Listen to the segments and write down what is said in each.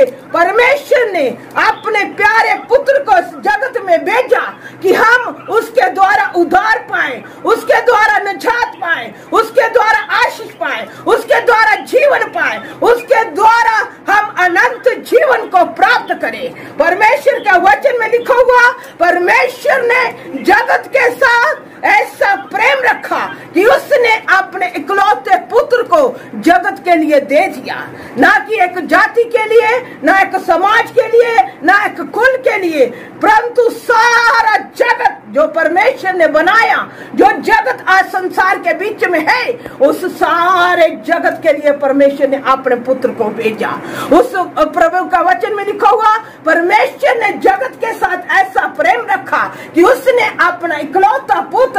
लिए परमेश्वर ने अपने प्यारे पुत्र को जगत में भेजा कि हम उसके द्वारा उद्धार पाए, उसके द्वारा निजात पाए, उसके द्वारा आशीष पाए, उसके द्वारा जीवन पाए, उसके द्वारा हम अनंत जीवन को प्राप्त करें। परमेश्वर का वचन में लिखा हुआ, परमेश्वर ने जगत के साथ ऐसा प्रेम रखा कि उसने अपने इकलौते पुत्र को जगत के लिए दे दिया, ना कि एक जाति के लिए, ना एक समाज के लिए, ना एक कुल के लिए, परंतु सारा जगत जो परमेश्वर ने बनाया, जो जगत आज संसार के बीच में है, उस सारे जगत के लिए परमेश्वर ने अपने पुत्र को भेजा। उस प्रभु का वचन में लिखा हुआ, परमेश्वर ने जगत के साथ ऐसा प्रेम रखा कि उसने अपना इकलौता पुत्र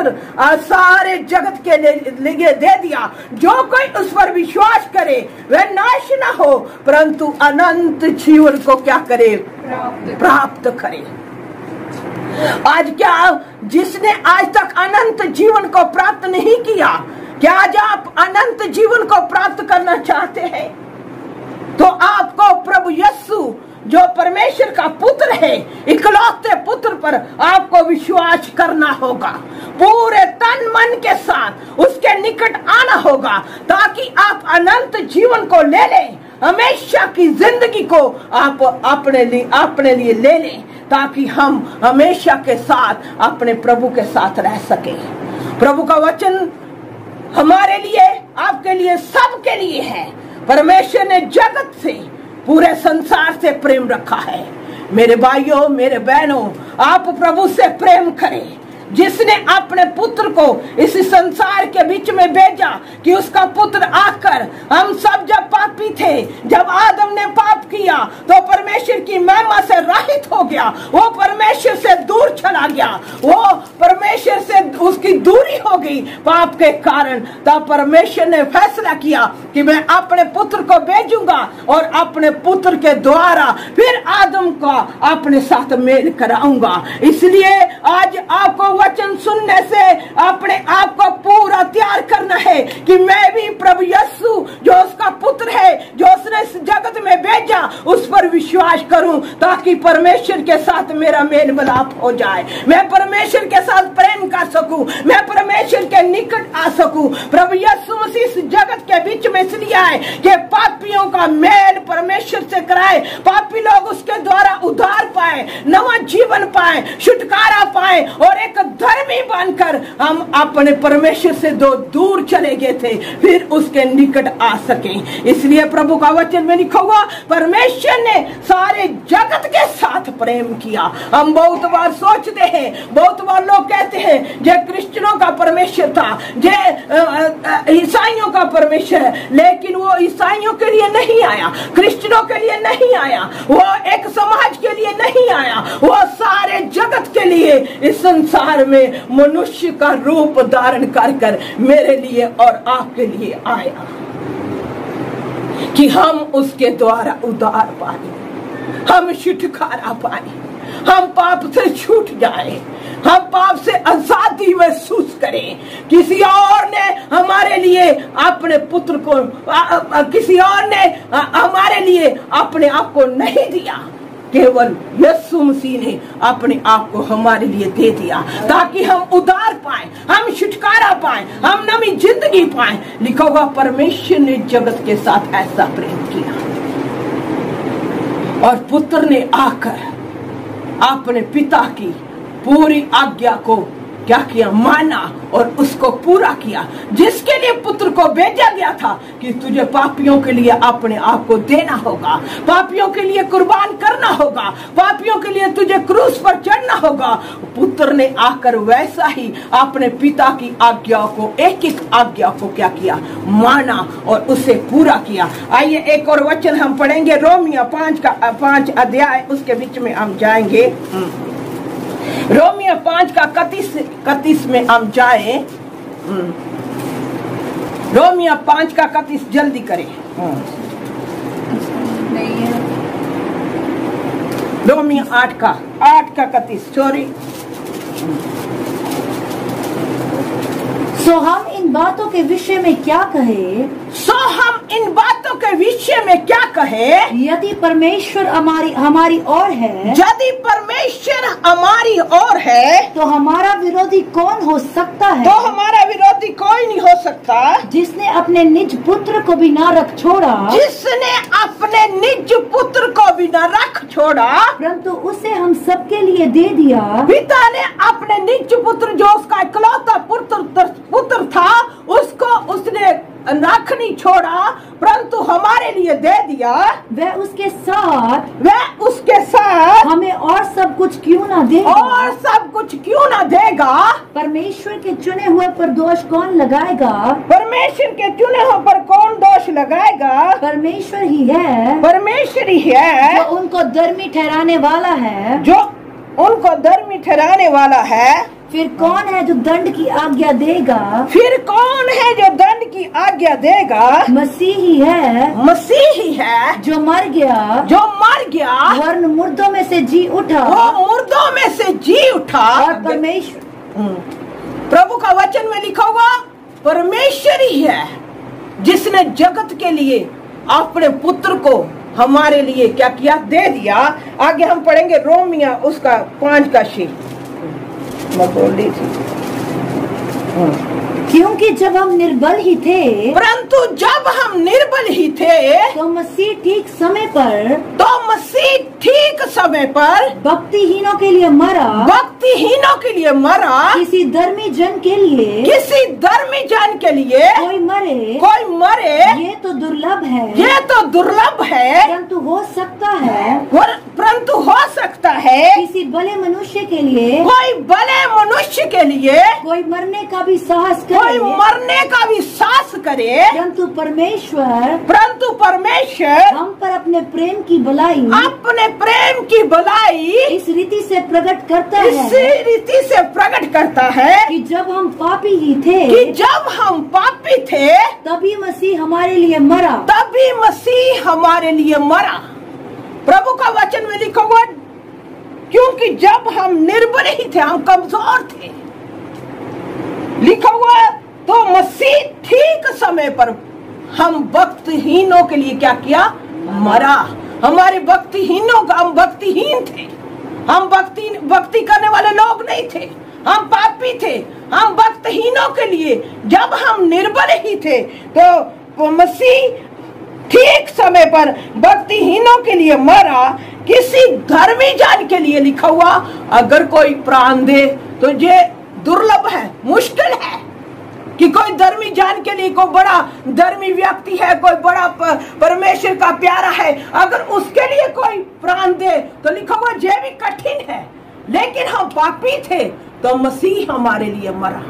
सारे जगत के लिए दे दिया। जो कोई उस पर विश्वास करे वह नाश न हो, परंतु अनंत जीवन को क्या करे? प्राप्त करे। आज क्या जिसने आज तक अनंत जीवन को प्राप्त नहीं किया, क्या आज आप अनंत जीवन को प्राप्त करना चाहते हैं? तो आपको प्रभु यीशु जो परमेश्वर का पुत्र है, इकलौते पुत्र पर आपको विश्वास करना होगा, पूरे तन मन के साथ उसके निकट आना होगा, ताकि आप अनंत जीवन को ले लें, हमेशा की जिंदगी को आप अपने लिए ले लें, ताकि हम हमेशा के साथ अपने प्रभु के साथ रह सके। प्रभु का वचन हमारे लिए, आपके लिए, सबके लिए है। परमेश्वर ने जगत से, पूरे संसार से प्रेम रखा है। मेरे भाइयों, मेरे बहनों, आप प्रभु से प्रेम करें, जिसने अपने पुत्र को इस संसार के बीच में भेजा कि उसका पुत्र आकर, हम सब जब पापी थे, जब आदम ने पाप किया तो परमेश्वर की महिमा से रहित हो गया, वो परमेश्वर से दूर चला गया, वो परमेश्वर से उसकी दूरी हो गई पाप के कारण। तब परमेश्वर ने फैसला किया कि मैं अपने पुत्र को भेजूंगा और अपने पुत्र के द्वारा फिर आदम को अपने साथ मेल कराऊंगा। इसलिए आज आपको वचन सुनने से अपने आप को पूरा तैयार करना है कि मैं भी प्रभु यीशु जो उसका पुत्र है, जो उसने इस जगत में भेजा, उस पर विश्वास करूं, ताकि परमेश्वर के साथ मेरा मेल मिलाप हो जाए, मैं परमेश्वर के साथ प्रेम कर सकूं, मैं परमेश्वर के निकट आ सकूं। प्रभु यीशु मसीह इस जगत के बीच में इसलिए आए कि पापियों का मेल परमेश्वर से कराए, पापी लोग उसके द्वारा उद्धार पाए, नवा जीवन पाए, छुटकारा पाए और एक धर्मी बनकर हम अपने परमेश्वर से दूर चले गए थे, फिर उसके निकट आ सके। इसलिए प्रभु का वचन में लिखा हुआ, परमेश्वर ने सारे जगत के साथ प्रेम किया। हम बहुत बार सोचते हैं, बहुत बार लोग कहते हैं ये क्रिश्चियनों का परमेश्वर था, ये ईसाइयों का परमेश्वर है, लेकिन वो ईसाइयों के लिए नहीं आया, क्रिश्चियनों के लिए नहीं आया, वो एक समाज के लिए नहीं आया, वो सारे जगत के लिए इस संसार में मनुष्य का रूप धारण कर मेरे लिए और आपके लिए आया कि हम उसके द्वारा उद्धार पाए, हम छुटकारा पाए, हम पाप से छूट जाए, हम पाप से आजादी महसूस करें। किसी और ने हमारे लिए अपने पुत्र को, किसी और ने हमारे लिए अपने आप को नहीं दिया, केवल यीशु मसीह ने अपने आप को हमारे लिए दे दिया, ताकि हम उद्धार पाए, हम छुटकारा पाए, हम नई जिंदगी पाए। लिखा हुआ, परमेश्वर ने जगत के साथ ऐसा प्रेम किया और पुत्र ने आकर अपने पिता की पूरी आज्ञा को क्या किया? माना और उसको पूरा किया, जिसके लिए पुत्र को भेजा गया था कि तुझे पापियों के लिए अपने आप को देना होगा, पापियों के लिए कुर्बान करना होगा, पापियों के लिए तुझे क्रूस पर चढ़ना होगा। पुत्र ने आकर वैसा ही अपने पिता की आज्ञा को, एक एक आज्ञा को क्या किया? माना और उसे पूरा किया। आइए एक और वचन हम पढ़ेंगे, रोमियो 5 अध्याय, उसके बीच में हम जाएंगे। रोमियो 5 का 31 में हम जाए। रोमियो 5 का 31 जल्दी करें। रोमियो 8 का 31 सॉरी। सो हम इन बातों के विषय में क्या कहें? सो हम इन बातों के विषय में क्या कहें? यदि परमेश्वर हमारी ओर है, यदि परमेश्वर हमारी ओर है, तो हमारा विरोधी कौन हो सकता है? तो हमारा विरोधी कोई नहीं हो सकता। जिसने अपने निज पुत्र को भी ना रख छोड़ा, जिसने अपने निज पुत्र को भी न रख छोड़ा, परंतु उसे हम सबके लिए दे दिया। पिता ने अपने निज पुत्र, जो उसका इकलौता पुत्र था, उसको उसने रख नहीं छोड़ा, परंतु हमारे लिए दे दिया। वह उसके साथ हमें और सब कुछ क्यों ना देगा? और सब कुछ क्यों ना देगा? परमेश्वर के चुने हुए पर दोष कौन लगाएगा? परमेश्वर के चुने हुए पर कौन दोष लगाएगा? परमेश्वर ही है, परमेश्वर ही है जो उनको धर्मी ठहराने वाला है। जो उनको धर्मी ठहराने वाला है। फिर कौन है जो दंड की आज्ञा देगा? फिर कौन है जो दंड की आज्ञा देगा? मसीह ही है, मसीह ही है जो मर गया, वरन मुर्दों में से जी उठा, वो मुर्दों में से जी उठा। और परमेश्वर, प्रभु का वचन में लिखा हुआ परमेश्वर ही है जिसने जगत के लिए अपने पुत्र को हमारे लिए क्या किया? दे दिया। आगे हम पढ़ेंगे रोमिया उसका 5 का शीर्ष। मैं बोल रही थी क्योंकि जब हम निर्बल ही थे, परंतु जब हम निर्बल ही थे, तो मसीह ठीक समय पर भक्तिहीनों के लिए मरा। किसी धर्मी जन के लिए कोई मरे, ये तो दुर्लभ है, परंतु हो सकता है किसी भले मनुष्य के लिए, कोई मरने का भी साहस करे। परंतु परमेश्वर हम पर अपने प्रेम की भलाई इस रीति से प्रकट करता है कि जब हम पापी थे, तभी मसीह हमारे लिए मरा। प्रभु का वचन में लिखा हुआ, क्योंकि जब हम निर्बल ही थे, हम कमजोर थे, लिखा हुआ, तो मसीह ठीक समय पर हम भक्तिहीनों के लिए क्या किया? मरा। हमारे हम भक्तिहीन थे, हम भक्ति करने वाले लोग नहीं थे, हम पापी थे, हम भक्तिहीनों के लिए जब हम निर्बल ही थे, तो मसीह ठीक समय पर भक्तिहीनों के लिए मरा। किसी धर्मी जन के लिए लिखा हुआ, अगर कोई प्राण दे तो ये दुर्लभ है, मुश्किल है कि कोई धर्मी जन के लिए, कोई बड़ा धर्मी व्यक्ति है, कोई बड़ा परमेश्वर का प्यारा है, अगर उसके लिए कोई प्राण दे तो लिखा हुआ ये भी कठिन है। लेकिन हम पापी थे तो मसीह हमारे लिए मरा।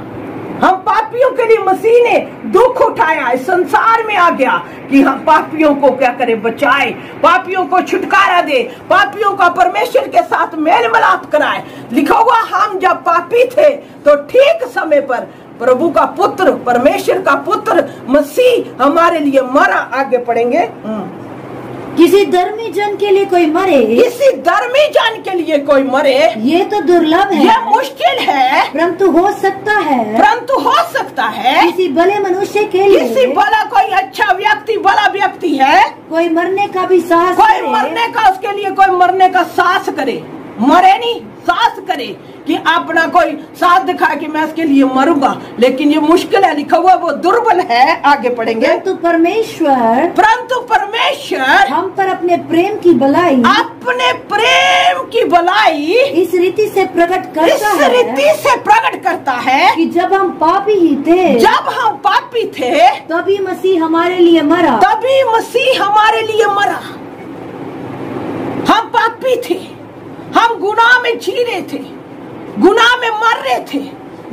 हम पापियों के लिए मसीह ने दुख उठाया, इस संसार में आ गया कि हम पापियों को क्या करे? बचाए, पापियों को छुटकारा दे, पापियों का परमेश्वर के साथ मेल मिलाप कराए। लिखा हुआ, हम जब पापी थे तो ठीक समय पर प्रभु का पुत्र, परमेश्वर का पुत्र मसीह हमारे लिए मरा। आगे पढ़ेंगे। किसी धर्मी जन के लिए कोई मरे, ये तो दुर्लभ है, ये मुश्किल है, परंतु हो सकता है किसी भले मनुष्य के लिए, किसी भला, कोई अच्छा व्यक्ति, भला व्यक्ति है, कोई मरने का भी साहस उसके लिए कोई मरने का साहस करे, मरे नहीं, साहस करे कि अपना कोई साथ दिखा कि मैं इसके लिए मरूंगा। लेकिन ये मुश्किल है, लिखा हुआ, वो दुर्बल है। आगे पढ़ेंगे। परंतु परमेश्वर हम पर अपने प्रेम की भलाई इस रीति से प्रकट करता है कि जब हम पापी थे, तभी मसीह हमारे लिए मरा। हम पापी थे, हम गुनाह में जी रहे थे, गुनाह में मर रहे थे,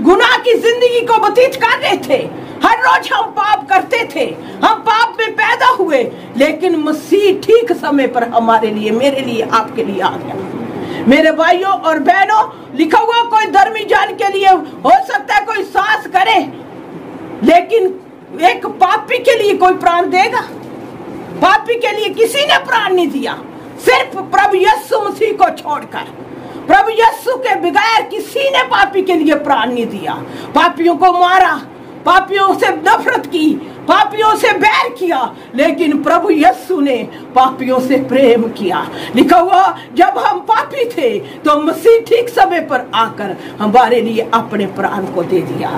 गुनाह की जिंदगी को व्यतीत कर रहे थे, हर रोज हम पाप करते थे, हम पाप में पैदा हुए। लेकिन मसीह ठीक समय पर हमारे लिए, मेरे लिए, आपके लिए आ गया। मेरे भाइयों और बहनों, लिखा हुआ, कोई धर्मी जन के लिए हो सकता है कोई साहस करे, लेकिन एक पापी के लिए कोई प्राण देगा? पापी के लिए किसी ने प्राण नहीं दिया, सिर्फ प्रभु यीशु मसीह को छोड़कर। प्रभु यीशु के बगैर किसी ने पापी के लिए प्राण नहीं दिया। पापियों को मारा, पापियों से नफरत की, पापियों से बैर किया, लेकिन प्रभु यीशु ने पापियों से प्रेम किया। लिखा हुआ जब हम पापी थे तो मसीह ठीक समय पर आकर हमारे लिए अपने प्राण को दे दिया।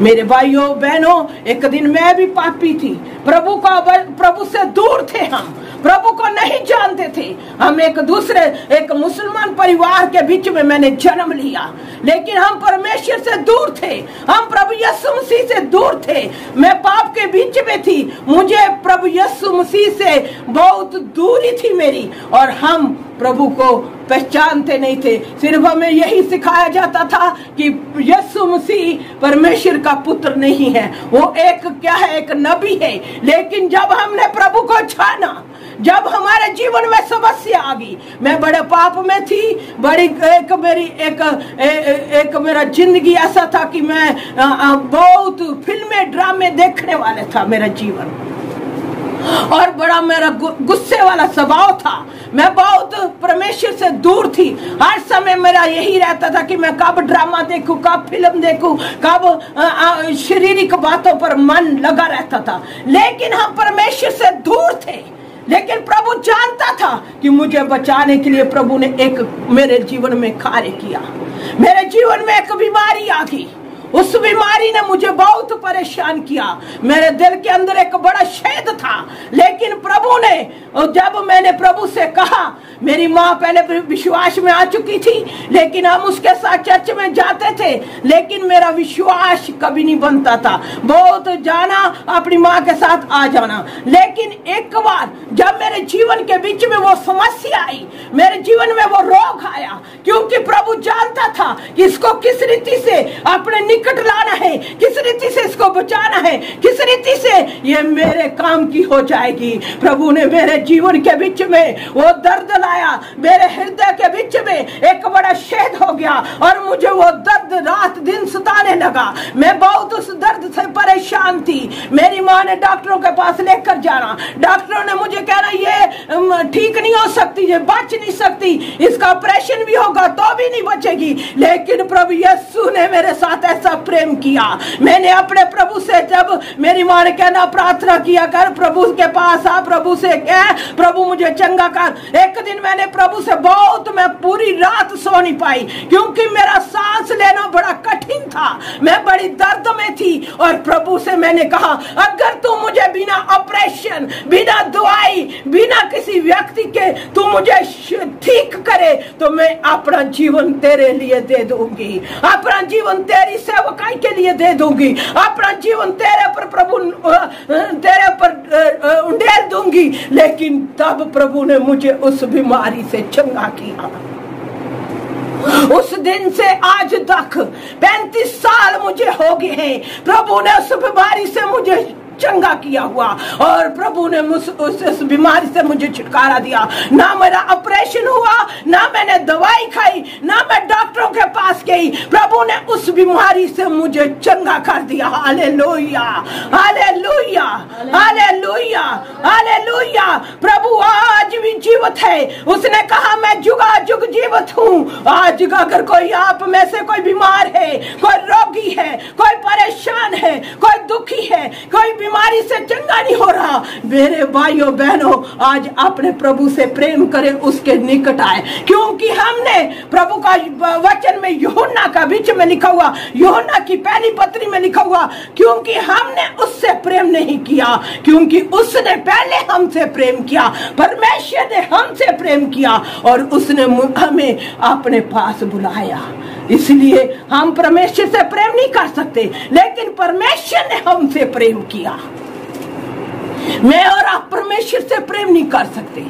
मेरे भाइयों बहनों, एक दिन मैं भी पापी थी, प्रभु से दूर थे, हम प्रभु को नहीं जानते थे। हम एक मुसलमान परिवार के बीच में मैंने जन्म लिया, लेकिन हम परमेश्वर से दूर थे, हम प्रभु यीशु मसीह से दूर थे। मैं पाप के बीच में थी, मुझे प्रभु यीशु मसीह से बहुत दूरी थी मेरी, और हम प्रभु को पहचानते नहीं थे। सिर्फ हमें यही सिखाया जाता था कि यीशु मसीह परमेश्वर का पुत्र नहीं है, वो एक क्या है, एक नबी है। लेकिन जब हमने प्रभु को जाना, जब हमारे जीवन में समस्या आ गई, मैं बड़े पाप में थी, एक मेरा जिंदगी ऐसा था कि मैं बहुत फिल्में ड्रामे देखने वाले था मेरा जीवन, और बड़ा मेरा गुस्से वाला स्वभाव था। मैं बहुत परमेश्वर से दूर थी। हर समय मेरा यही रहता था कि मैं कब ड्रामा देखूं, कब फिल्म देखूं, कब शारीरिक बातों पर मन लगा रहता था। लेकिन हम परमेश्वर से दूर थे, लेकिन प्रभु जानता था कि मुझे बचाने के लिए प्रभु ने एक मेरे जीवन में कार्य किया। मेरे जीवन में एक बीमारी आ गई, उस बीमारी ने मुझे बहुत परेशान किया। मेरे दिल के अंदर एक बड़ा छेद था, लेकिन प्रभु ने, जब मैंने प्रभु से कहा, मेरी माँ पहले विश्वास में आ चुकी थी, लेकिन हम उसके साथ चर्च में जाते थे, लेकिन मेरा विश्वास कभी नहीं बनता था। बहुत जाना, अपनी माँ के साथ आ जाना, लेकिन एक बार जब मेरे जीवन के बीच में वो समस्या आई, मेरे जीवन में वो रोग आया, क्योंकि प्रभु जानता था कि इसको किस रीति से अपने निकट लाना है, किस रीति से इसको बचाना है, किस रीति से ये मेरे काम की हो जाएगी। प्रभु ने मेरे जीवन के बीच में वो दर्द लाया, मेरे हृदय के बीच में एक बड़ा छेद हो गया, और मुझे वो दर्द रात दिन सताने लगा। मैं बहुत उस दर्द से परेशान थी। मेरी माँ ने डॉक्टरों के पास लेकर जाना, डॉक्टरों ने मुझे कहना ये ठीक नहीं हो सकती, ये बच नहीं सकती, इसका ऑपरेशन भी होगा तो भी नहीं बचेगी। लेकिन प्रभु यीशु ने मेरे साथ ऐसा प्रेम किया। मैंने अपने प्रभु से, जब मेरी माँ ने कहना प्रार्थना किया कर, प्रभु के पास आ, प्रभु से कह प्रभु मुझे चंगा कर। एक दिन मैंने प्रभु से बहुत, मैं पूरी रात सो नहीं पाई, क्योंकि मेरा सांस लेना बड़ा कठिन था, मैं बड़ी दर्द में थी। और प्रभु से मैंने कहा, अगर तू मुझे बिना ऑपरेशन, बिना दवाई, बिना किसी व्यक्ति के तू मुझे ठीक करे, तो मैं अपना जीवन तेरे लिए दे दूंगी, अपना जीवन तेरी सेवकाई के लिए दे दूंगी, अपना जीवन तेरे पर प्रभु, तेरे पर उंडेल दूंगी। लेकिन तब प्रभु ने मुझे उस बीमारी से चंगा किया। उस दिन से आज तक 35 साल मुझे हो गए हैं, प्रभु ने उस बीमारी से मुझे चंगा किया हुआ, और प्रभु ने उस बीमारी से मुझे छुटकारा दिया। ना मेरा ऑपरेशन हुआ, ना मैंने दवाई खाई, ना मैं डॉक्टरों के पास गई, प्रभु ने उस बीमारी से मुझे चंगा कर दिया। Hallelujah, hallelujah, hallelujah, hallelujah. प्रभु आज भी जीवित है। उसने कहा मैं जुगाजुग जीवित हूँ। आज अगर कोई आप में से कोई बीमार है, कोई रोगी है, कोई परेशान है, कोई दुखी है, कोई बीमारी से चंगा नहीं हो रहा, मेरे भाइयों बहनों, आज अपने प्रभु से प्रेम करें, उसके निकट आए। क्योंकि हमने प्रभु का वचन में यूहन्ना का बीच में लिखा हुआ, यूहन्ना की पहली पत्री में लिखा हुआ, क्योंकि हमने उससे प्रेम नहीं किया, क्योंकि उसने पहले हमसे प्रेम किया। परमेश्वर ने हमसे प्रेम किया और उसने हमें अपने पास बुलाया। इसलिए हम परमेश्वर से प्रेम नहीं कर सकते, लेकिन परमेश्वर ने हमसे प्रेम किया। मैं और आप परमेश्वर से प्रेम नहीं कर सकते,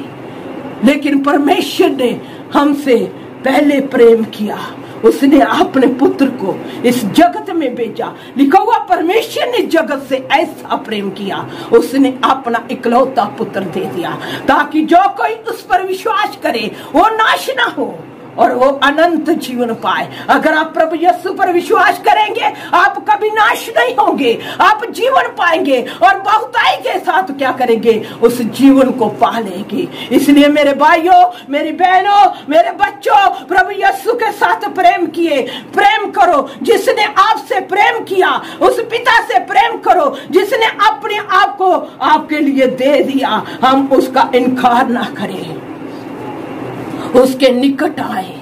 लेकिन परमेश्वर ने हमसे पहले प्रेम किया। उसने अपने पुत्र को इस जगत में भेजा। लिखा हुआ परमेश्वर ने जगत से ऐसा प्रेम किया, उसने अपना इकलौता पुत्र दे दिया, ताकि जो कोई उस पर विश्वास करे वो नाश ना हो, और वो अनंत जीवन पाए। अगर आप प्रभु यीशु पर विश्वास करेंगे आप कभी नाश नहीं होंगे, आप जीवन पाएंगे और बहुताई के साथ क्या करेंगे, उस जीवन को पा लेंगे। इसलिए मेरे भाइयों, मेरी बहनों, मेरे बच्चों, प्रभु यीशु के साथ प्रेम किए, प्रेम करो। जिसने आपसे प्रेम किया उस पिता से प्रेम करो जिसने अपने आप को आपके लिए दे दिया। हम उसका इनकार ना करें, उसके निकट आए,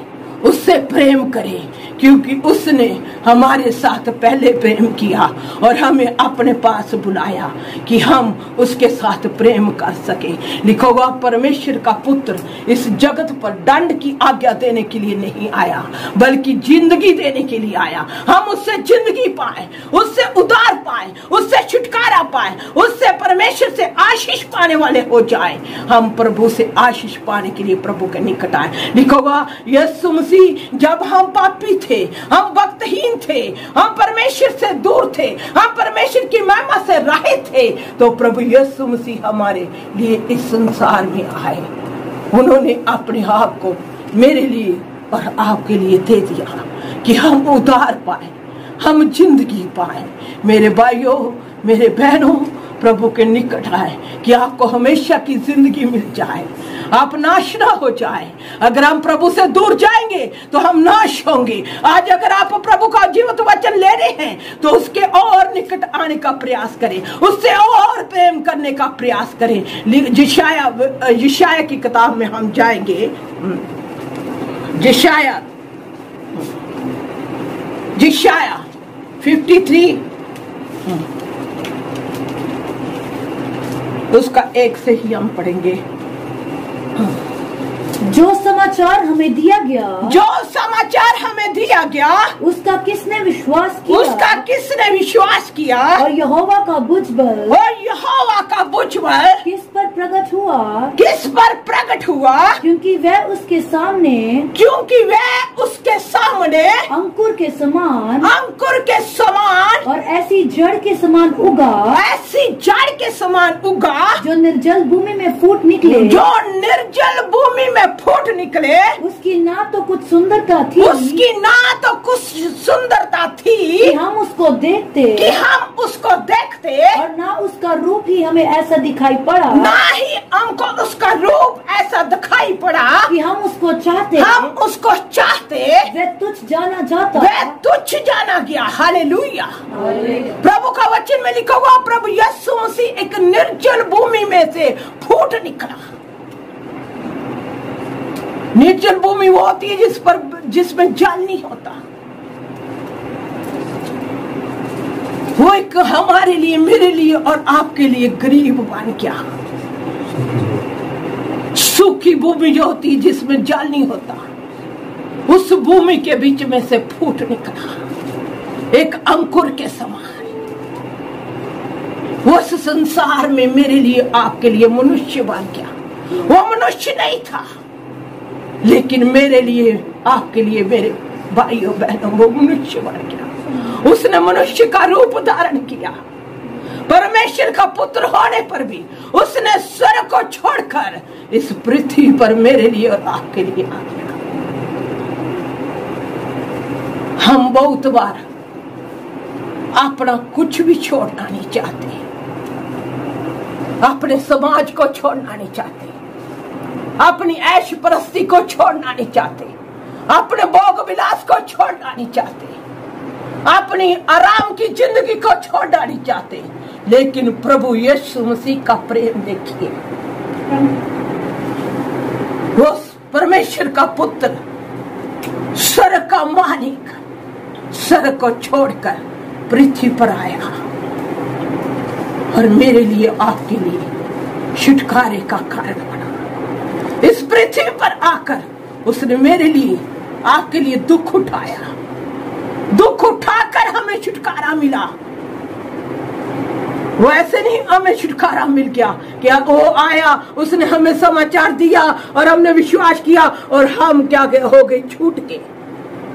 उससे प्रेम करें, क्योंकि उसने हमारे साथ पहले प्रेम किया और हमें अपने पास बुलाया कि हम उसके साथ प्रेम कर सके। लिखा हुआ परमेश्वर का पुत्र इस जगत पर दंड की आज्ञा देने के लिए नहीं आया बल्कि जिंदगी देने के लिए आया। हम उससे जिंदगी पाए, उससे उद्धार पाए, उससे छुटकारा पाए, उससे परमेश्वर से आशीष पाने वाले हो जाए। हम प्रभु से आशीष पाने के लिए प्रभु के निकट आए। लिखा हुआ यीशु मसीह जब हम पापी थे, हम भक्तहीन थे, हम परमेश्वर से दूर थे, हम परमेश्वर की महिमा से रहित थे, तो प्रभु यीशु मसीह हमारे लिए इस संसार में आए। उन्होंने अपने आप को मेरे लिए और आपके लिए दे दिया कि हम उद्धार पाए, हम जिंदगी पाए। मेरे भाइयों, मेरे बहनों, प्रभु के निकट आए कि आपको हमेशा की जिंदगी मिल जाए, आप नाश ना हो जाए। अगर हम प्रभु से दूर जाएंगे तो हम नाश होंगे। आज अगर आप प्रभु का जीवित वचन ले रहे हैं तो उसके और निकट आने का प्रयास करें, उससे और प्रेम करने का प्रयास करें। यशाया की किताब में हम जाएंगे। यशाया 53 उसका 1 से ही हम पढ़ेंगे। जो समाचार हमें दिया गया, जो समाचार हमें दिया गया, उसका किसने विश्वास किया, उसका किसने विश्वास किया, और यहोवा का भुजबल, और यहोवा का भुजबल किस पर प्रकट हुआ, किस पर प्रकट हुआ, क्योंकि वह उसके सामने, क्योंकि वह उसके सामने अंकुर के समान, अंकुर के समान और ऐसी जड़ के समान उगा, ऐसी जड़ के समान उगा, जो निर्जल भूमि में फूट निकले, जो निर्जल भूमि में फूट निकले। उसकी ना तो कुछ सुंदरता थी, उसकी ना तो कुछ सुंदरता थी कि हम उसको देखते, कि हम उसको देखते, और ना उसका रूप ही हमें ऐसा दिखाई पड़ा, ना ही हमको उसका रूप ऐसा दिखाई पड़ा कि हम उसको चाहते, हम उसको चाहते। वह तुच्छ जाना जाता, वह तुच्छ जाना गया। हालेलुया। प्रभु का वचन में लिखा हुआ प्रभु यीशु मसीह एक निर्जल भूमि में से फूट निकला। निर्जल भूमि वो होती है जिसमें जल नहीं होता। वो एक हमारे लिए, मेरे लिए और आपके लिए गरीब बन गया। सूखी भूमि जो होती है जिसमें जल नहीं होता, उस भूमि के बीच में से फूट निकला एक अंकुर के समान। वो इस संसार में मेरे लिए, आपके लिए मनुष्य बन गया। वो मनुष्य नहीं था, लेकिन मेरे लिए, आपके लिए, मेरे भाइयों बहनों, वो मनुष्य बन गया। उसने मनुष्य का रूप धारण किया। परमेश्वर का पुत्र होने पर भी उसने स्वर्ग को छोड़कर इस पृथ्वी पर मेरे लिए और आपके लिए आ गया। हम बहुत बार अपना कुछ भी छोड़ना नहीं चाहते, अपने समाज को छोड़ना नहीं चाहते, अपनी ऐश परस्ती को छोड़ना नहीं चाहते, अपने भोग विलास को छोड़ना नहीं चाहते, अपनी आराम की जिंदगी को छोड़ना नहीं चाहते। लेकिन प्रभु यीशु मसीह का प्रेम देखिए। वो परमेश्वर का पुत्र, स्वर्ग का मालिक, स्वर्ग को छोड़कर पृथ्वी पर आया और मेरे लिए, आपके लिए छुटकारे का कारण बना। इस पृथ्वी पर आकर उसने मेरे लिए, आपके लिए दुख उठाया। दुख उठाकर हमें छुटकारा मिला। वो ऐसे नहीं हमें छुटकारा मिल गया कि वो आया, उसने हमें समाचार दिया और हमने विश्वास किया और हम क्या हो गए, छूट गए।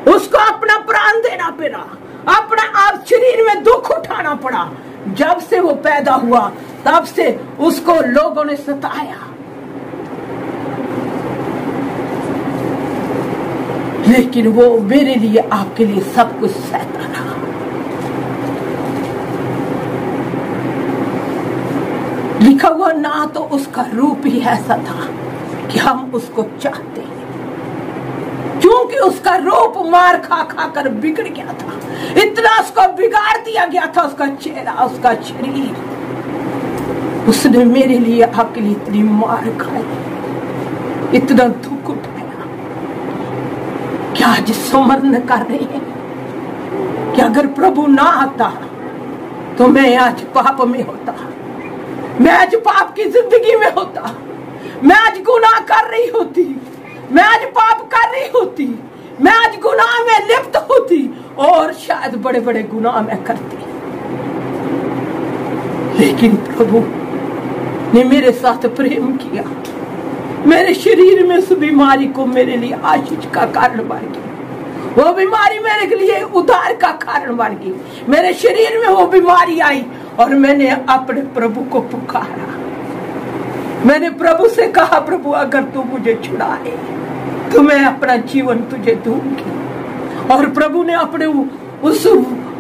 उसको अपना प्राण देना पड़ा, अपना आप शरीर में दुख उठाना पड़ा। जब से वो पैदा हुआ तब से उसको लोगों ने सताया। लेकिन वो मेरे लिए, आपके लिए सब कुछ सहता रहा। लिखा हुआ ना तो उसका रूप ही ऐसा था कि हम उसको चाहते हैं, क्योंकि उसका रूप मार खा खा कर बिगड़ गया था, इतना उसको बिगाड़ दिया गया था, उसका चेहरा, उसका शरीर। उसने मेरे लिए, आपके लिए इतनी मार खाई, इतना दुख उठाया। क्या आज स्मरण कर रहे हैं कि अगर प्रभु ना आता तो मैं आज पाप में होता, मैं आज पाप की जिंदगी में होता, मैं आज गुनाह कर रही होती, मैं आज पाप कर रही होती, मैं आज गुनाह में लिप्त होती और शायद बड़े बड़े गुनाह में करती। लेकिन प्रभु ने मेरे साथ प्रेम किया, मेरे शरीर में उस बीमारी को मेरे लिए आशीष का कारण बन गई, वो बीमारी मेरे लिए उद्धार का कारण बन गई। मेरे शरीर में वो बीमारी आई और मैंने अपने प्रभु को पुकारा। मैंने प्रभु से कहा, प्रभु अगर तू मुझे छुड़ाए तो मैं अपना जीवन तुझे दूंगी। और प्रभु ने अपने उस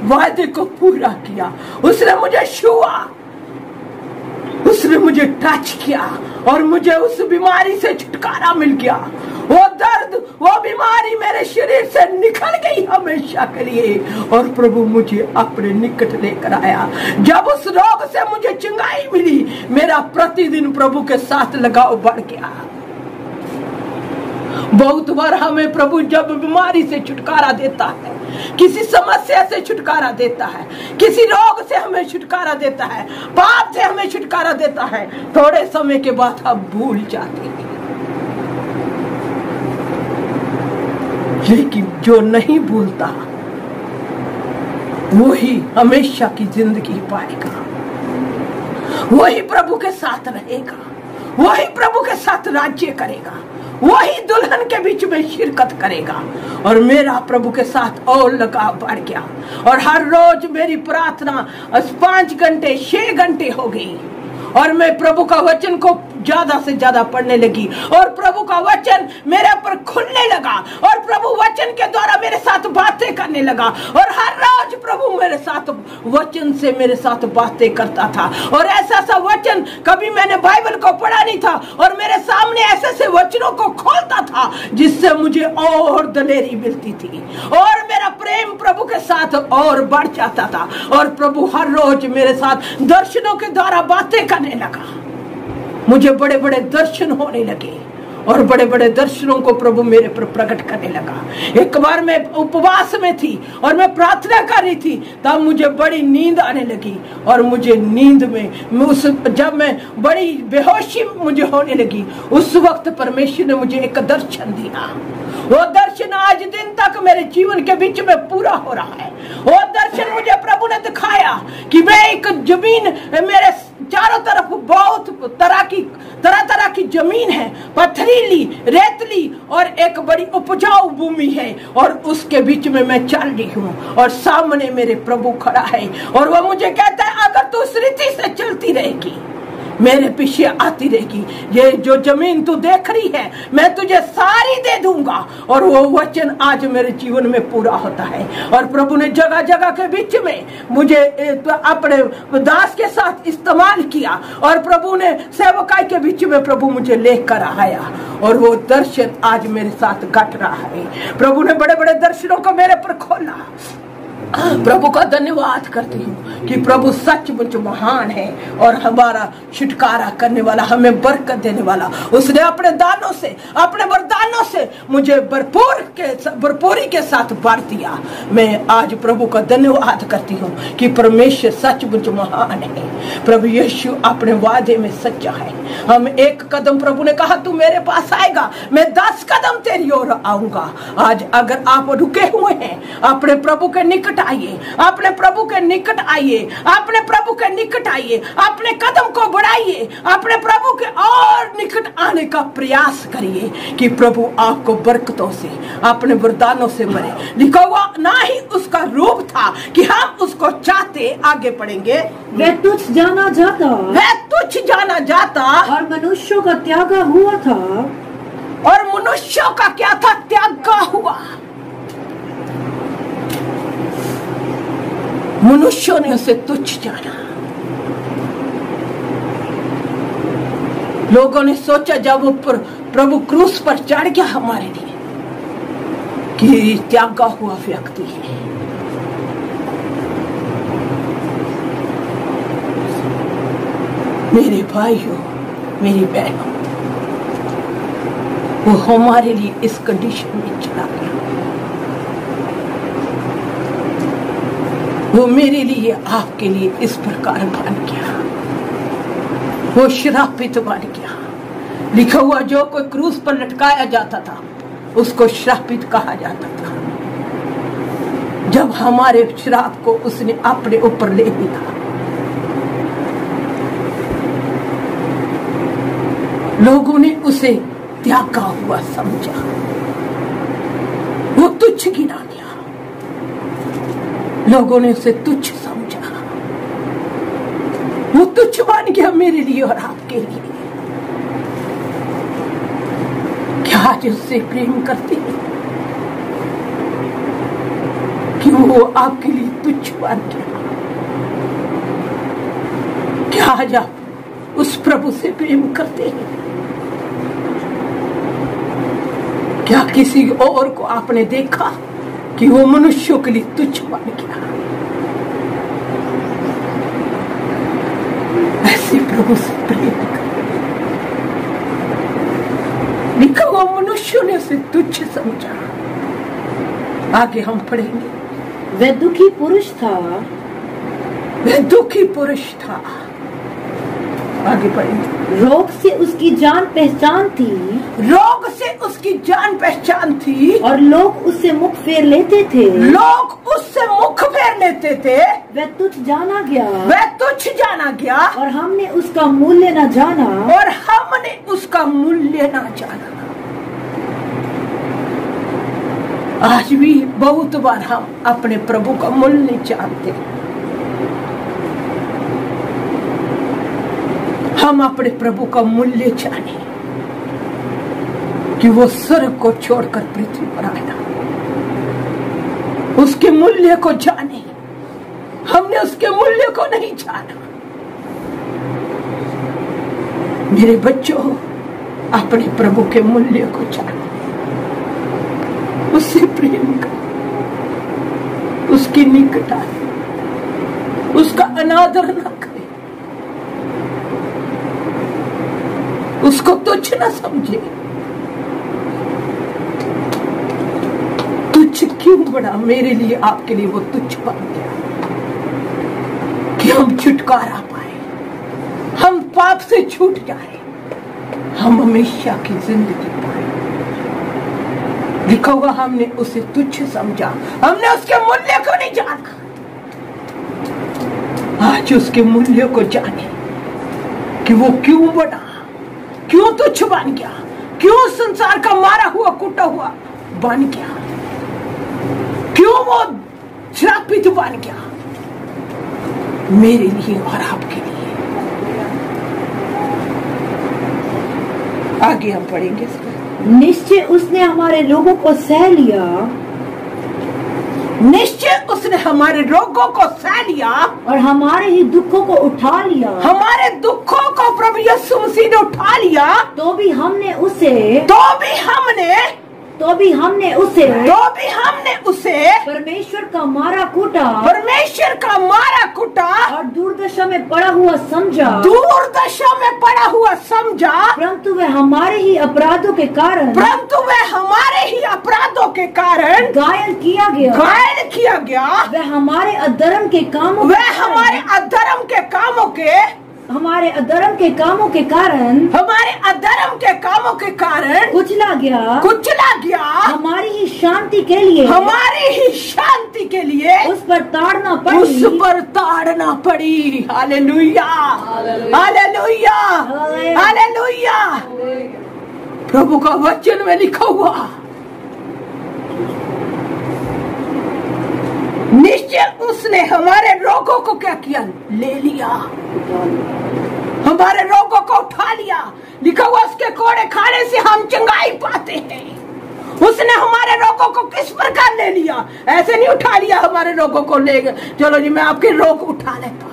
वादे को पूरा किया। उसने मुझे छुआ, उसने मुझे टच किया और मुझे उस बीमारी से छुटकारा मिल गया। वो दर्द, वो बीमारी मेरे शरीर से निकल गई हमेशा के लिए। और प्रभु मुझे अपने निकट लेकर आया। जब उस रोग से मुझे चंगाई मिली, मेरा प्रतिदिन प्रभु के साथ लगाव बढ़ गया। बहुत बार हमें प्रभु जब बीमारी से छुटकारा देता है, किसी समस्या से छुटकारा देता है, किसी रोग से हमें छुटकारा देता है, पाप से हमें छुटकारा देता है, थोड़े समय के बाद हम भूल जाते हैं। लेकिन जो नहीं भूलता वही हमेशा की जिंदगी पाएगा, वही प्रभु के साथ रहेगा, वही प्रभु के साथ राज्य करेगा, वही दुल्हन के बीच में शिरकत करेगा। और मेरा प्रभु के साथ और लगाव बढ़ गया। और हर रोज मेरी प्रार्थना 5 घंटे 6 घंटे हो गई और मैं प्रभु का वचन को ज्यादा से ज्यादा पढ़ने लगी और प्रभु का वचन मेरे ऊपर खुलने लगा और प्रभु वचन के द्वारा मेरे साथ बातें करने लगा। और हर रोज प्रभु मेरे साथ वचन से मेरे साथ बातें करता था। और ऐसा सा वचन कभी मैंने बाइबल को पढ़ा नहीं था और मेरे सामने ऐसे ऐसे वचनों को खोलता था जिससे मुझे और दलेरी मिलती थी और मेरा प्रेम प्रभु के साथ और बढ़ जाता था। और प्रभु हर रोज मेरे साथ दर्शनों के द्वारा बातें करने लगा। मुझे बड़े बड़े दर्शन होने लगे और बड़े बड़े दर्शनों को प्रभु मेरे पर प्रकट करने लगा। एक बार मैं उपवास में थी और मैं प्रार्थना कर रही थी, तब मुझे बड़ी नींद आने लगी और मुझे नींद में जब मैं बड़ी बेहोशी मुझे होने लगी, उस वक्त परमेश्वर ने मुझे एक दर्शन दिया। वो दर्शन आज दिन तक मेरे जीवन के बीच में पूरा हो रहा है। वो दर्शन मुझे प्रभु ने दिखाया कि मैं एक जमीन, मेरे चारों तरफ बहुत तरह तरह की जमीन है, पथरीली, रेतली और एक बड़ी उपजाऊ भूमि है और उसके बीच में मैं चल रही हूँ और सामने मेरे प्रभु खड़ा है और वह मुझे कहता है, अगर तू इस रीति से चलती रहेगी, मेरे पीछे आती रहेगी, ये जो जमीन तू देख रही है मैं तुझे सारी दे दूंगा। और वो वचन आज मेरे जीवन में पूरा होता है। और प्रभु ने जगह जगह के बीच में मुझे अपने दास के साथ इस्तेमाल किया और प्रभु ने सेवकाई के बीच में प्रभु मुझे लेकर आया और वो दर्शन आज मेरे साथ घट रहा है। प्रभु ने बड़े बड़े दर्शनों को मेरे पर खोला। प्रभु का धन्यवाद करती हूँ कि प्रभु सचमुच महान है और हमारा छुटकारा करने वाला, हमें बरकत देने वाला। उसने अपने दानों से, अपने वरदानों से मुझे भरपूरी के साथ भर दिया। मैं आज प्रभु का धन्यवाद करती हूँ कि परमेश्वर सचमुच महान है। प्रभु यीशु अपने वादे में सच्चा है। हम 1 कदम, प्रभु ने कहा तू मेरे पास आएगा, मैं 10 कदम तेरी ओर आऊंगा। आज अगर आप रुके हुए हैं, अपने प्रभु के निकट आइए, अपने प्रभु के निकट आइए, अपने प्रभु के निकट आइए, अपने कदम को बढ़ाइए, अपने प्रभु के और निकट आने का प्रयास करिए कि प्रभु आपको बरकतों से, अपने वरदानों से भरे। लिखा हुआ ना ही उसका रूप था कि हम उसको चाहते। आगे पढ़ेंगे, वह तुच्छ जाना जाता और मनुष्यों का त्यागा हुआ था। और मनुष्यों का क्या था? त्यागा हुआ। मनुष्यों ने उसे तुच्छ जाना। लोगों ने सोचा जब वो प्रभु क्रूस पर चढ़ गया हमारे लिए कि त्यागा हुआ व्यक्ति है। मेरे भाइयों, मेरी बहनों, वो हमारे लिए इस कंडीशन में चला गया। वो मेरे लिए, आपके लिए इस प्रकार बन गया। वो श्रापित बन गया। लिखा हुआ जो कोई क्रूस पर लटकाया जाता था उसको श्रापित कहा जाता था। जब हमारे श्राप को उसने अपने ऊपर ले लिया, लोगों ने उसे त्यागा हुआ समझा, वो तुच्छ गिना गया। लोगों ने उसे तुच्छ समझा, वो तुच्छ बन गया मेरे लिए और आपके लिए। क्या आज उससे प्रेम करते हैं? क्यों वो आपके लिए तुच्छ बन गया? क्या आज आप उस प्रभु से प्रेम करते हैं? क्या किसी और को आपने देखा कि वो मनुष्यों के लिए तुच्छ बन गया? ऐसे प्रभु से प्रेम कर। लिखा हुआ मनुष्यों ने उसे तुच्छ समझा। आगे हम पढ़ेंगे। वह दुखी पुरुष था, वह दुखी पुरुष था। आगे पढ़ेंगे। रोग से उसकी जान पहचान थी, रोग से उसकी जान पहचान थी, और लोग उससे मुख फेर लेते थे, लोग उससे मुख फेर लेते थे। वह तुच्छ जाना गया, वह तुच्छ जाना गया, और हमने उसका मूल्य न जाना, और हमने उसका मूल्य न जाना। आज भी बहुत बार हम अपने प्रभु का मूल्य नहीं जानते। हम अपने प्रभु का मूल्य जाने कि वो स्वर्ग को छोड़कर पृथ्वी पर आया। उसके मूल्य को जाने, हमने उसके मूल्य को नहीं जाना। मेरे बच्चों, अपने प्रभु के मूल्य को जानो, उससे प्रेम करो, उसकी निकट आए, उसका अनादर न करे, उसको तुच्छ न समझे। तुच्छ क्यों बड़ा? मेरे लिए, आपके लिए वो तुच्छ बन गया कि हम छुटकारा पाए, हम पाप से छूट जाए, हम हमेशा की जिंदगी पाए। लिखा हुआ हमने उसे तुच्छ समझा, हमने उसके मूल्य को नहीं जाना। आज उसके मूल्य को जाने कि वो क्यों बना, क्यों तुच्छ बन गया, क्यों संसार का मारा हुआ कूटा हुआ बन गया, क्यों वो श्रापित बन गया मेरे लिए और आपके लिए। आगे हम पढ़ेंगे। निश्चय उसने हमारे रोगों को सह लिया, निश्चय उसने हमारे रोगों को सह लिया, और हमारे ही दुखों को उठा लिया। हमारे दुखों को प्रभु यीशु मसीह ने उठा लिया। तो भी हमने उसे परमेश्वर का मारा कूटा, और दुर्दशा में पड़ा हुआ समझा, परंतु वह हमारे ही अपराधों के कारण घायल किया गया। वह हमारे अधर्म के कामों के कारण कुचला गया। हमारी ही शांति के लिए उस पर ताड़ना पड़ी। Hallelujah, hallelujah, hallelujah. प्रभु का वचन में लिखा हुआ, निश्चय उसने हमारे रोगों को क्या किया? ले लिया, हमारे रोगों को उठा लिया। लिखा हुआ उसके कोड़े खाने से हम चंगाई पाते हैं। उसने हमारे रोगों को किस प्रकार ले लिया। ऐसे नहीं उठा लिया हमारे रोगों को, ले चलो जी मैं आपके रोग उठा लेता।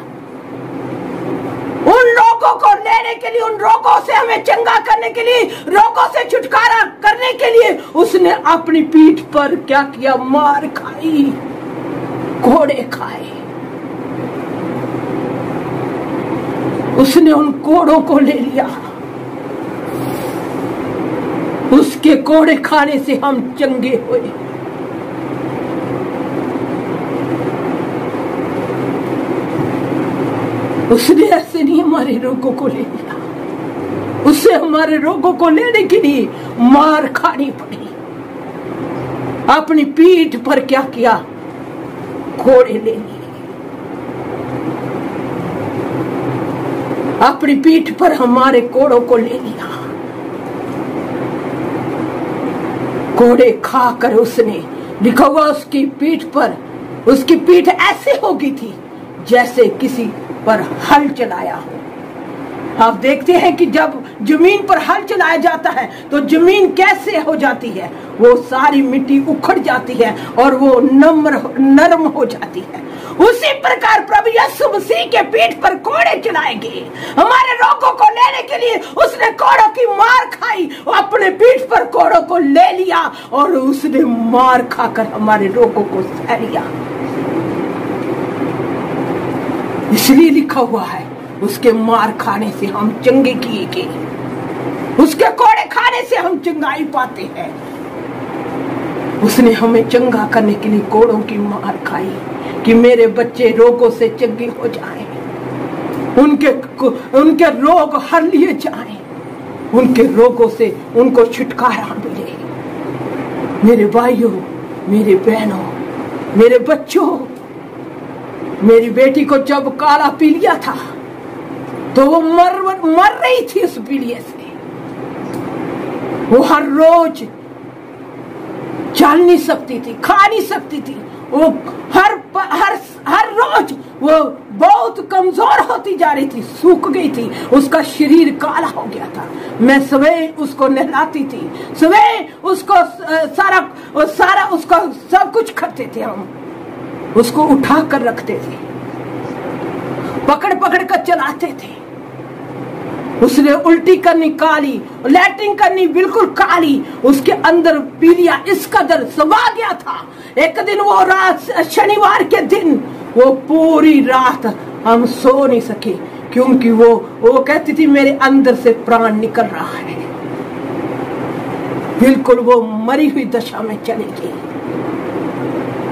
उन रोगों को लेने के लिए, उन रोगों से हमें चंगा करने के लिए, रोगों से छुटकारा करने के लिए उसने अपनी पीठ पर क्या किया, मार खाई, कोड़े खाए। उसने उन कोड़ों को ले लिया। उसके कोड़े खाने से हम चंगे हुए। उसने ऐसे नहीं हमारे रोगों को ले लिया, उससे हमारे रोगों को लेने के लिए मार खानी पड़ी। अपनी पीठ पर क्या किया, कोड़े ले लिए। अपनी पीठ पर हमारे कोड़ों को ले लिया। कोड़े खाकर उसने, लिखा हुआ उसकी पीठ पर, उसकी पीठ ऐसे हो गई थी जैसे किसी पर हल चलाया हो। आप देखते हैं कि जब जमीन पर हल चलाया जाता है तो जमीन कैसे हो जाती है, वो सारी मिट्टी उखड़ जाती है और वो नरम हो जाती है। उसी प्रकार प्रभु यीशु मसीह के पीठ पर कोड़े चलाए गए। हमारे रोगों को लेने के लिए उसने कोड़ों की मार खाई, वो अपने पीठ पर कोड़ों को ले लिया और उसने मार खाकर हमारे रोगों को सह लिया। इसलिए लिखा हुआ है, उसके मार खाने से हम चंगे किए गए, उसके कोड़े खाने से हम चंगाई पाते हैं। उसने हमें चंगा करने के लिए कोड़ों की मार खाई कि मेरे बच्चे रोगों से चंगे हो जाएं, उनके रोग हर लिए जाएं, उनके रोगों से उनको छुटकारा मिले। मेरे भाइयों, मेरे बहनों, मेरे बच्चों, मेरी बेटी को जब काला पीलिया था तो वो मर रही थी उस पीलिये से। वो हर रोज चल नहीं सकती थी, खा नहीं सकती थी। वो हर रोज वो बहुत कमजोर होती जा रही थी, सूख गई थी, उसका शरीर काला हो गया था। मैं सवेरे उसको नहलाती थी, सवेरे उसको सारा उसको सब कुछ करते थे। हम उसको उठा कर रखते थे, पकड़ पकड़ कर चलाते थे। उसने उल्टी करनी काली, लैट्रिन करनी बिल्कुल काली, उसके अंदर पीलिया इस कदर समा गया था। एक दिन वो रात, शनिवार के दिन, वो पूरी रात हम सो नहीं सके, क्योंकि वो कहती थी मेरे अंदर से प्राण निकल रहा है। बिल्कुल वो मरी हुई दशा में चली गई।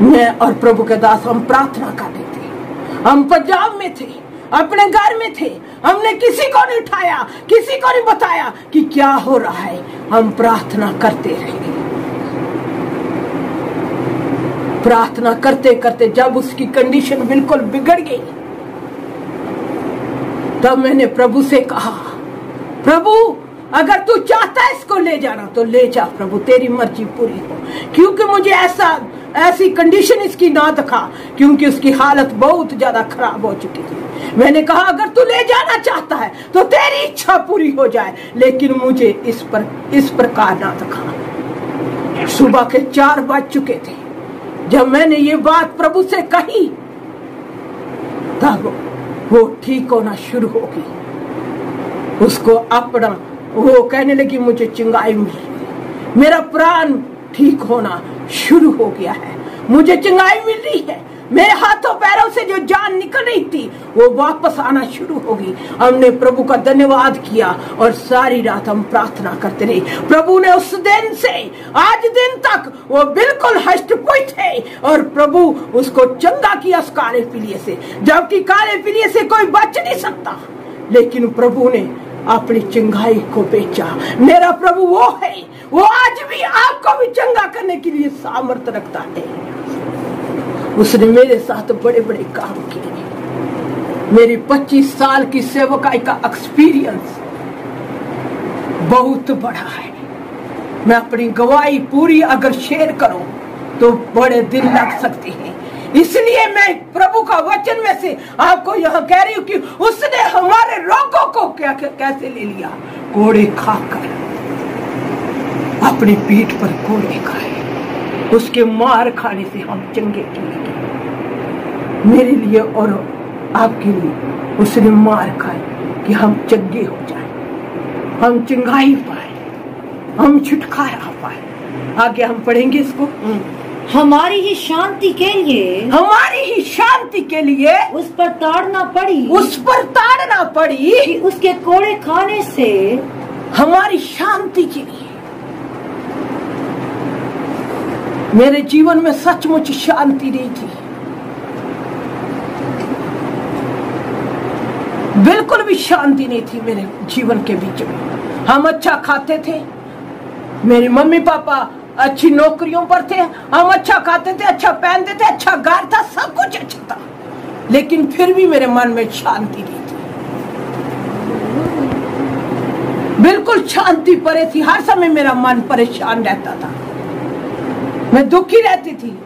मैं और प्रभु के दास हम प्रार्थना कर रहे थे। हम पंजाब में थे, अपने घर में थे, हमने किसी को नहीं उठाया, किसी को नहीं बताया कि क्या हो रहा है। हम प्रार्थना करते रहे। प्रार्थना करते करते जब उसकी कंडीशन बिल्कुल बिगड़ गई, तब मैंने प्रभु से कहा, प्रभु अगर तू चाहता है इसको ले जाना तो ले जा प्रभु, तेरी मर्जी पूरी हो। क्योंकि मुझे ऐसी कंडीशन इसकी ना दिखा, क्योंकि उसकी हालत बहुत ज्यादा खराब हो चुकी थी। मैंने कहा अगर तू ले जाना चाहता है तो तेरी इच्छा पूरी हो जाए, लेकिन मुझे इस प्रकार ना दिखा। सुबह के 4 बज चुके थे जब मैंने ये बात प्रभु से कही, तब वो ठीक होना शुरू हो गई। उसको अपना वो कहने लगी मुझे चंगाई मिल रही, मेरा प्राण ठीक होना शुरू हो गया है, मुझे चंगाई मिल रही है, मेरे हाथों पैरों से जो जान निकल रही थी वो वापस आना शुरू हो गई। हमने प्रभु का धन्यवाद किया और सारी रात हम प्रार्थना करते रहे। प्रभु ने उस दिन से आज दिन तक वो बिल्कुल हष्ट-पुष्ट है और प्रभु उसको चंगा किया उस काले पीलिये से, जबकि काले पीलिये से कोई बच नहीं सकता, लेकिन प्रभु ने अपनी चंगाई को बेचा। मेरा प्रभु वो है, वो आज भी आपको भी चंगा करने के लिए सामर्थ्य रखता है। उसने मेरे साथ बड़े बड़े काम किए। मेरी 25 साल की सेवकाई का एक्सपीरियंस बहुत बड़ा है। मैं अपनी गवाही पूरी अगर शेयर करूं तो बड़े दिन लग सकते हैं। इसलिए मैं प्रभु का वचन में से आपको यह कह रही हूँ कि उसने हमारे रोगों को कैसे ले लिया, कोड़े खाकर, अपनी पीठ पर कोड़े खाए। उसके मार खाने से हम चंगे किए। मेरे लिए और आपके लिए उसने मार खाई कि हम चंगे हो जाए, हम चंगाई पाए, हम छुटकारा पाए। आगे हम पढ़ेंगे इसको। हमारी ही शांति के लिए, हमारी ही शांति के लिए उस पर ताड़ना पड़ी, उस पर ताड़ना पड़ी कि उसके कोड़े खाने से हमारी शांति के लिए। मेरे जीवन में सचमुच शांति नहीं थी, बिल्कुल भी शांति नहीं थी मेरे जीवन के बीच में। हम अच्छा खाते थे, मेरे मम्मी पापा अच्छी नौकरियों पर थे, हम अच्छा खाते थे, अच्छा पहनते थे, अच्छा घर था, सब कुछ अच्छा था, लेकिन फिर भी मेरे मन में शांति नहीं थी, बिल्कुल शांति परे थी। हर समय मेरा मन परेशान रहता था, मैं दुखी रहती थी।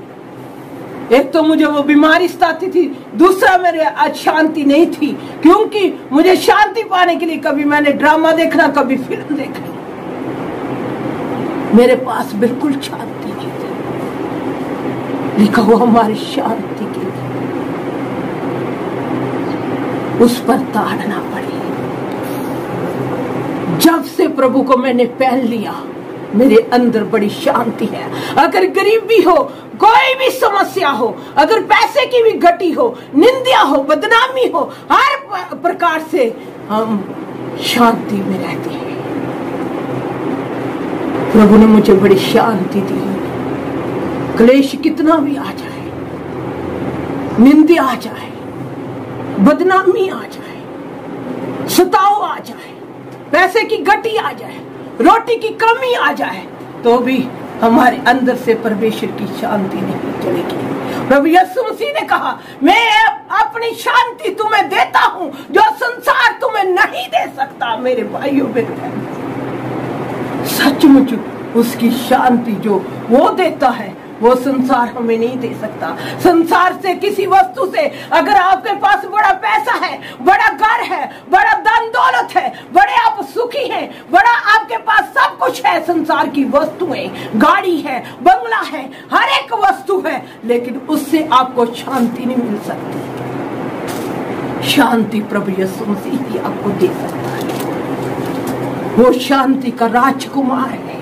एक तो मुझे वो बीमारी सताती थी, दूसरा मेरे आज शांति नहीं थी, क्योंकि मुझे शांति पाने के लिए कभी मैंने ड्रामा देखना, कभी फिल्म देखनी, मेरे पास बिल्कुल शांति नहीं थी। लिखा हुआ हमारी शांति के लिए उस पर ताड़ना पड़ी। जब से प्रभु को मैंने पहन लिया, मेरे अंदर बड़ी शांति है। अगर गरीबी हो, कोई भी समस्या हो, अगर पैसे की भी घटी हो, निंदा हो, बदनामी हो, हर प्रकार से हम शांति में रहते हैं। प्रभु ने मुझे बड़ी शांति दी। क्लेश कितना भी आ जाए, निंदा आ जाए, बदनामी आ जाए, सताव आ जाए, पैसे की घटी आ जाए, रोटी की कमी आ जाए, तो भी हमारे अंदर से परमेश्वर की शांति नहीं चलेगी। प्रभु यीशु मसीह ने कहा, मैं अपनी शांति तुम्हें देता हूं जो संसार तुम्हें नहीं दे सकता। मेरे भाइयों बहनों, सचमुच उसकी शांति जो वो देता है, वो संसार हमें नहीं दे सकता। संसार से, किसी वस्तु से, अगर आपके पास बड़ा पैसा है, बड़ा घर है, बड़ा धन दौलत है, बड़े आप सुखी हैं, बड़ा आपके पास सब कुछ है, संसार की वस्तुएं, गाड़ी है, बंगला है, हर एक वस्तु है, लेकिन उससे आपको शांति नहीं मिल सकती। शांति प्रभु यीशु मसीह ही आपको दे सकता है। वो शांति का राजकुमार है।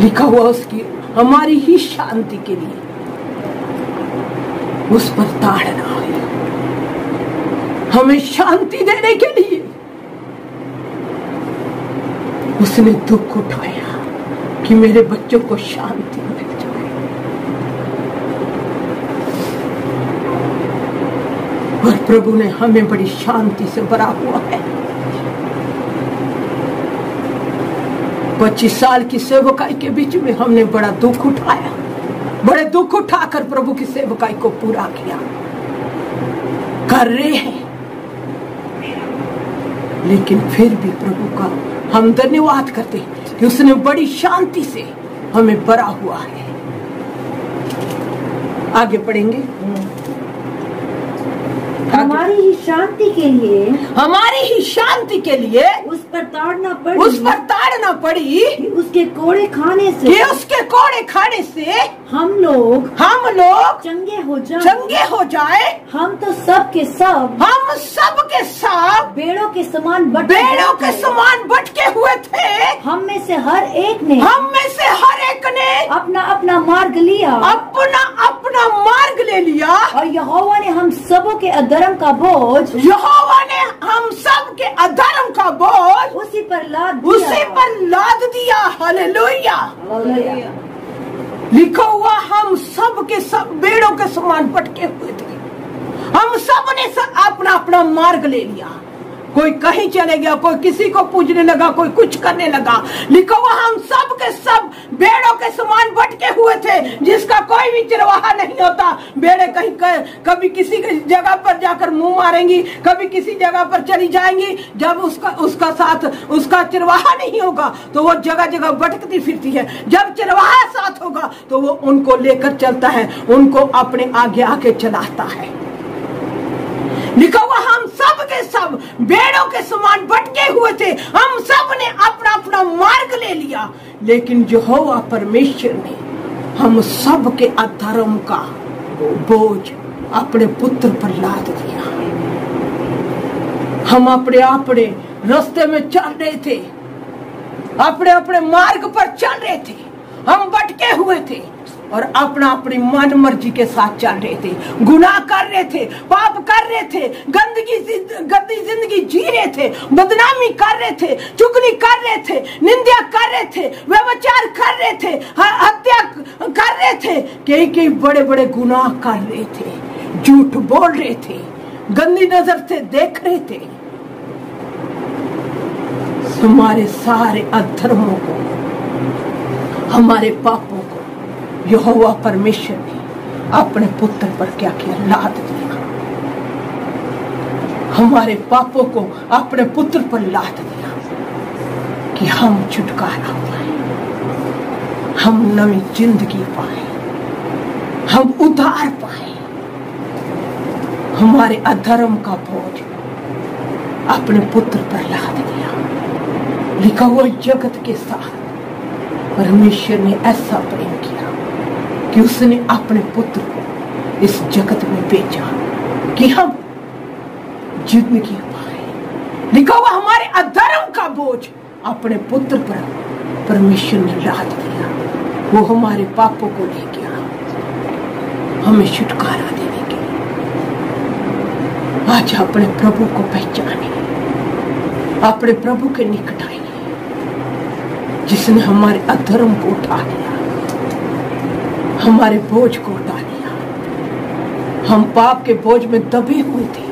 लिखा हुआ उसकी हमारी ही शांति के लिए उस पर ताड़ना हुई, हमें शांति देने के लिए उसने दुख उठाया कि मेरे बच्चों को शांति मिल जाए। और प्रभु ने हमें बड़ी शांति से भरा हुआ है। 25 साल की सेवकाई के बीच में हमने बड़ा दुख उठाया, बड़े दुख उठाकर प्रभु की सेवकाई को पूरा किया, कर रहे हैं। लेकिन फिर भी प्रभु का हम धन्यवाद करते हैं कि उसने बड़ी शांति से हमें भरा हुआ है। आगे पढ़ेंगे। हमारी ही शांति के लिए, हमारी ही शांति के लिए उस पर ताड़ना पड़ी, उस पर ताड़ना पड़ी कि उसके कोड़े खाने से, कि उसके कोड़े खाने से हम लोग चंगे हो जाए। हम तो सब के सब भेड़ों के समान भटके हुए थे। हम में से हर एक ने अपना अपना मार्ग लिया, अपना मार्ग ले लिया। और यहोवा ने हम सबों के अधर्म का बोझ, उसी पर लाद दिया। हालेलुया। लिखा हुआ हम सब के सब भेड़ों के समान भटके हुए थे। हम सब ने अपना अपना मार्ग ले लिया। कोई कहीं चले गया, कोई किसी को पूजने लगा, कोई कुछ करने लगा। लिखा हुआ हम सब के सब भेड़ों के समान भटके हुए थे, जिसका कोई भी चिरवाहा नहीं होता। भेड़े कहीं कभी किसी जगह पर जाकर मुंह मारेंगी, कभी किसी जगह पर चली जाएंगी। जब उसका साथ, उसका चिरवाहा नहीं होगा तो वो जगह जगह भटकती फिरती है। जब चिरवाहा साथ होगा तो वो उनको लेकर चलता है, उनको अपने आगे आगे चलाता है। लिखा हुआ हम सब के सब भेड़ों के समान भटके हुए थे। हम सब ने अपना अपना मार्ग ले लिया। लेकिन यहोवा परमेश्वर ने हम सब के अधर्म का बोझ अपने पुत्र पर लाद दिया। हम अपने रास्ते में चल रहे थे, अपने मार्ग पर चल रहे थे, हम भटके हुए थे और अपनी मन मर्जी के साथ चल रहे थे, गुनाह कर रहे थे, पाप कर रहे थे, गंदी जिंदगी जी रहे थे, बदनामी कर रहे थे, चुगली कर रहे थे, निंदा कर रहे थे, व्यभिचार कर रहे थे, हत्या कर रहे थे, कई बड़े बड़े गुनाह कर रहे थे, झूठ बोल रहे थे, गंदी नजर से देख रहे थे। हमारे सारे अधर्मों को, हमारे पापों को यहोवा परमेश्वर ने अपने पुत्र पर क्या किया? लाद दिया। हमारे पापों को अपने पुत्र पर लाद दिया कि हम छुटकारा पाए, हम नई जिंदगी पाए, हम उद्धार पाए। हमारे अधर्म का बोझ अपने पुत्र पर लाद दिया। लिखा हुआ जगत के साथ परमेश्वर ने ऐसा प्रेम किया कि उसने अपने पुत्र को इस जगत में भेजा कि हम जिंदगी पाए। लिखा हुआ हमारे अधर्म का बोझ अपने पुत्र पर परमेश्वर ने लाद दिया। वो हमारे पापों को ले गया, हमें छुटकारा देने के लिए। आज अपने प्रभु को पहचाने, अपने प्रभु के निकट आइए जिसने हमारे अधर्म को उठा लिया, हमारे बोझ को उठा लिया। हम पाप के बोझ में दबे हुए थे,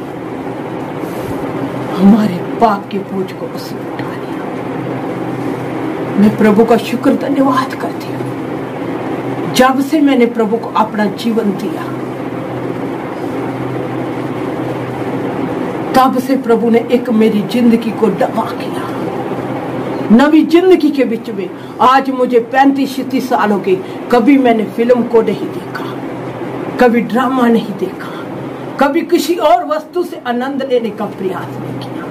हमारे पाप के बोझ को उसने उठा लिया। मैं प्रभु का शुक्र धन्यवाद करती हूँ। जब से मैंने प्रभु को अपना जीवन दिया, तब से प्रभु ने एक मेरी जिंदगी को डबा किया। नवी जिंदगी के बीच में आज मुझे 35-36 साल हो गए। कभी मैंने फिल्म को नहीं देखा, कभी ड्रामा नहीं देखा, कभी किसी और वस्तु से आनंद लेने का प्रयास नहीं किया।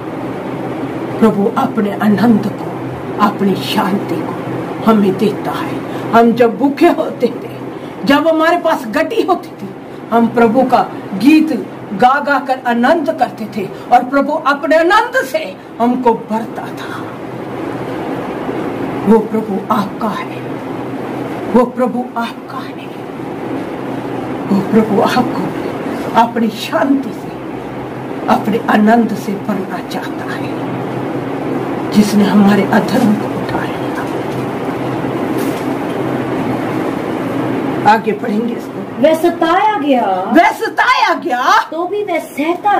प्रभु अपने आनंद को, अपनी शांति को हमें देता है। हम जब भूखे होते थे, जब हमारे पास गटी होती थी, हम प्रभु का गीत गा गा कर आनंद करते थे और प्रभु अपने आनंद से हमको भरता था। वो प्रभु आपका है, वो प्रभु आपका है, वो प्रभु आपको अपनी शांति से, अपने आनंद से भरना चाहता है, जिसने हमारे अधर्म को उठा लिया। आगे पढ़ेंगे इसको। वह सताया गया तो भी वह सहता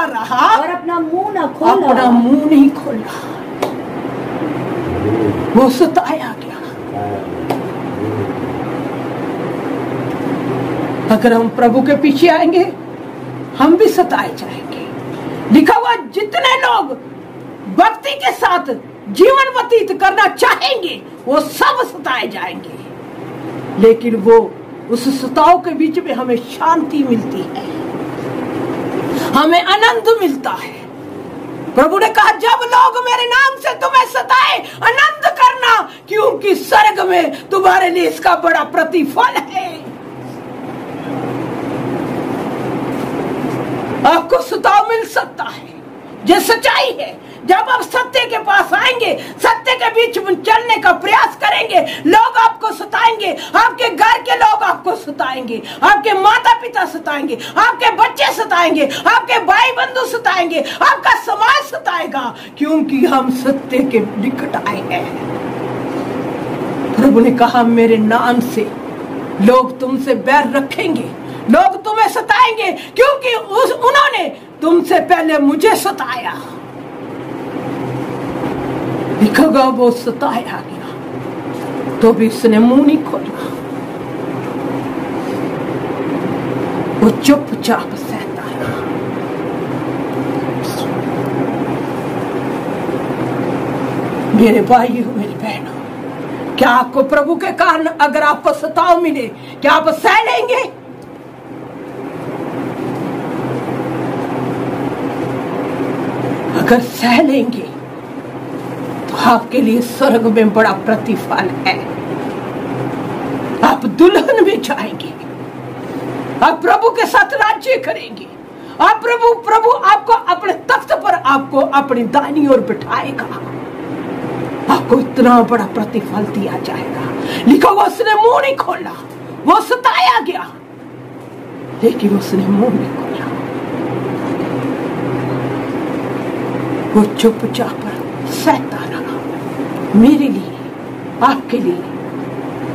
रहा और अपना मुंह न खोला, अपना मुंह नहीं खोला। वो सताया गया। अगर हम प्रभु के पीछे आएंगे, हम भी सताए जाएंगे। लिखा हुआ जितने लोग भक्ति के साथ जीवन व्यतीत करना चाहेंगे, वो सब सताए जाएंगे। लेकिन वो उस सताव के बीच में हमें शांति मिलती है, हमें आनंद मिलता है। प्रभु ने कहा, जब लोग मेरे नाम से तुम्हें सताए, आनंद करना, क्योंकि स्वर्ग में तुम्हारे लिए इसका बड़ा प्रतिफल है। आपको सताव मिल सकता है, ये सच्चाई है। जब आप सत्य के पास आएंगे, सत्य के बीच में चलने का प्रयास करेंगे, लोग आपको सताएंगे, आपके घर के लोग आपको सताएंगे, आपके माता पिता सताएंगे, आपके बच्चे सताएंगे, आपके भाई बंधु सताएंगे, आपका समाज सताएगा, क्योंकि हम सत्य के निकट आए हैं। प्रभु ने कहा, मेरे नाम से लोग तुमसे बैर रखेंगे, लोग तुम्हें सताएंगे, क्योंकि उन्होंने तुमसे पहले मुझे सताया। लिखा वो सताया गया तो भी उसने मुंह नहीं खोला, वो चुपचाप सहता रहा। मेरे भाइयों, मेरी बहनों, क्या आपको प्रभु के कारण अगर आपको सताव मिले, क्या आप सह लेंगे? अगर सह लेंगे तो आपके लिए स्वर्ग में बड़ा प्रतिफल है। आप दुल्हन में जाएंगे, आप प्रभु के साथ राज्य करेंगे। आप प्रभु आपको अपने तख्त पर आपको अपनी दाहिनी ओर बिठाएगा। आपको इतना बड़ा प्रतिफल दिया जाएगा। लिखा हुआ उसने मुंह नहीं खोला, वो सताया गया लेकिन उसने मुंह नहीं खोला। वो चुपचाप सहता रहा। मेरे लिए, आपके लिए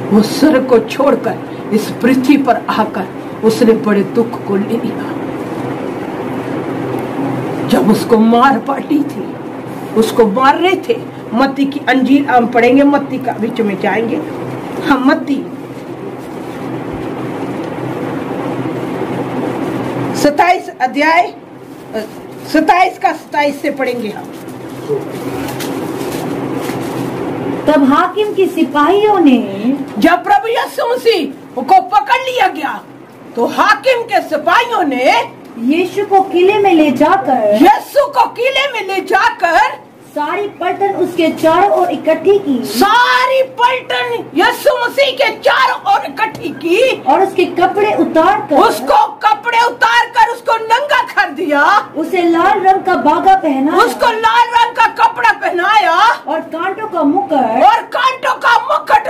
वो स्वर्ग को छोड़कर इस पृथ्वी पर आकर उसने बड़े दुख को ले लिया। जब उसको मार पाटी थी, उसको मार रहे थे। मत्ती की अंजील हम पढ़ेंगे, मत्ती का बीच में जाएंगे हम। मत्ती 27 अध्याय 27 का 27 से पढ़ेंगे हम। तब हाकिम के सिपाहियों ने, जब प्रभु यीशु मसीह को पकड़ लिया गया तो हाकिम के सिपाहियों ने यीशु को किले में ले जाकर सारी पलटन उसके चारों ओर इकट्ठी की। सारी पलटन यीशु मसीह के चारों ओर इकट्ठी की और उसके कपड़े उतार कर उसको नंगा कर दिया। उसे लाल रंग का बागा पहनाया, उसको लाल रंग का कपड़ा पहनाया और कांटों का मुकुट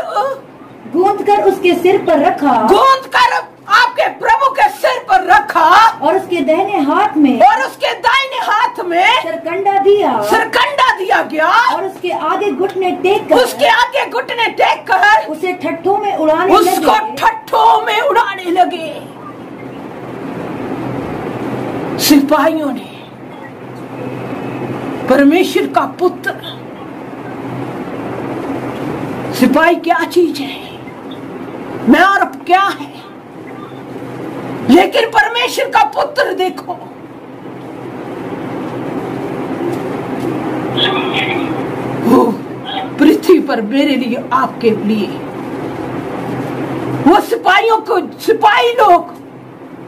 गूंथ कर उसके सिर पर रखा। आपके प्रभु के सिर पर रखा और उसके दाहिने हाथ में सरकंडा दिया गया और उसके आगे घुटने टेक कर उसे ठट्ठों में उड़ाने लगे। सिपाहियों ने परमेश्वर का पुत्र, सिपाही क्या चीज है, मैं और अब क्या है, लेकिन परमेश्वर का पुत्र देखो, वो पृथ्वी पर मेरे लिए, आपके लिए, वो सिपाही लोग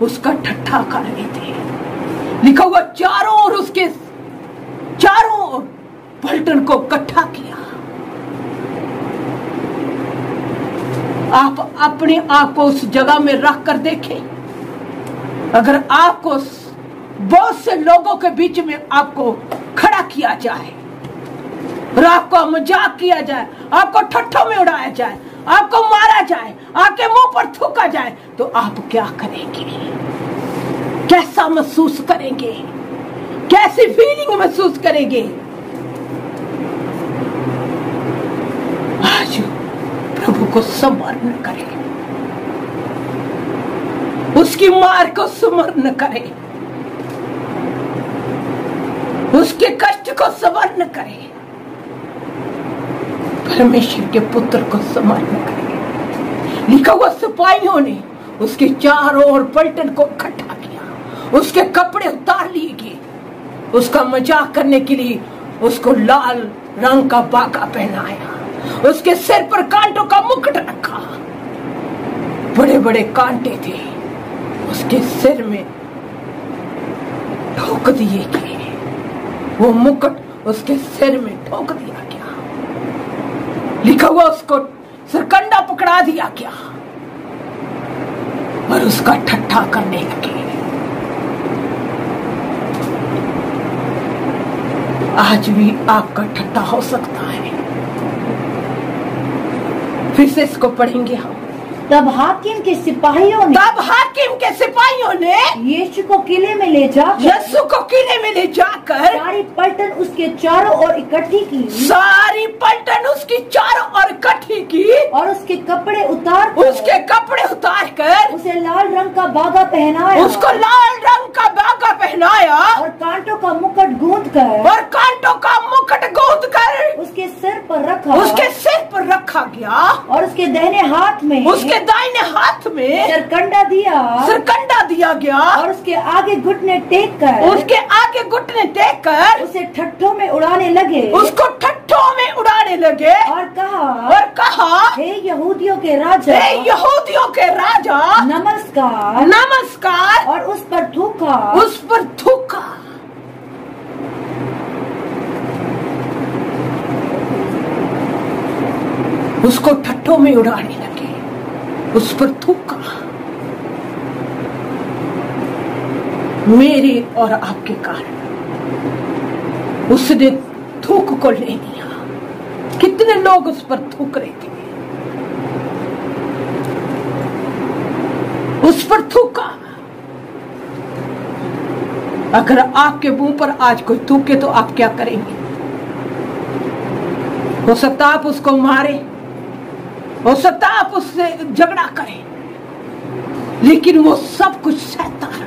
उसका ठट्ठा कर रहे थे। लिखा हुआ चारों ओर पलटन को इकट्ठा किया। आप अपने आप को उस जगह में रख कर देखें। अगर आपको बहुत से लोगों के बीच में आपको खड़ा किया जाए और आपको मजाक किया जाए, आपको ठट्ठों में उड़ाया जाए, आपको मारा जाए, आपके मुंह पर थूका जाए, तो आप क्या करेंगे? कैसा महसूस करेंगे? कैसी फीलिंग महसूस करेंगे? आज प्रभु को स्मरण करें, उसकी मार को स्मरण करें, उसके कष्ट को स्मरण करें, परमेश्वर के पुत्र को स्मरण करें। लिखा हुआ सिपाहियों ने उसके चारों ओर पलटन को इकट्ठा किया, उसके कपड़े उतार लिए गए, उसका मजाक करने के लिए उसको लाल रंग का बागा पहनाया, उसके सिर पर कांटों का मुकुट रखा। बड़े बड़े कांटे थे, उसके सिर में ठोक दिए गए, वो मुकुट उसके सिर में ठोक दिया गया। लिखा हुआ उसको सरकंडा पकड़ा दिया गया और उसका ठट्ठा करने लगे। आज भी आपका ठट्ठा हो सकता है। फिर से इसको पढ़ेंगे हम। तब हाकिम के सिपाहियों ने यीशु को किले में ले जाकर सारी पलटन उसके चारों ओर इकट्ठी की, और उसके कपड़े उतार कर उसे लाल रंग का बागा पहनाया, और कांटों का मुकुट गूंथ कर उसके सिर पर रखा गया, और उसके दाहिने हाथ में सरकंडा दिया गया, और उसके आगे घुटने टेक कर उसे ठट्ठों में उड़ाने लगे, और कहा हे यहूदियों के राजा, नमस्कार, और उस पर थूका। उसको ठट्ठों में उड़ाने लगे, उस पर थूका। मेरे और आपके कारण उसने थूक को ले लिया। कितने लोग उस पर थूक रहे थे, उस पर थूका। अगर आपके मुंह पर आज कोई थूके तो आप क्या करेंगे? हो सकता आप उसको मारे, हो सकता आप उससे झगड़ा करें, लेकिन वो सब कुछ सहता रहा।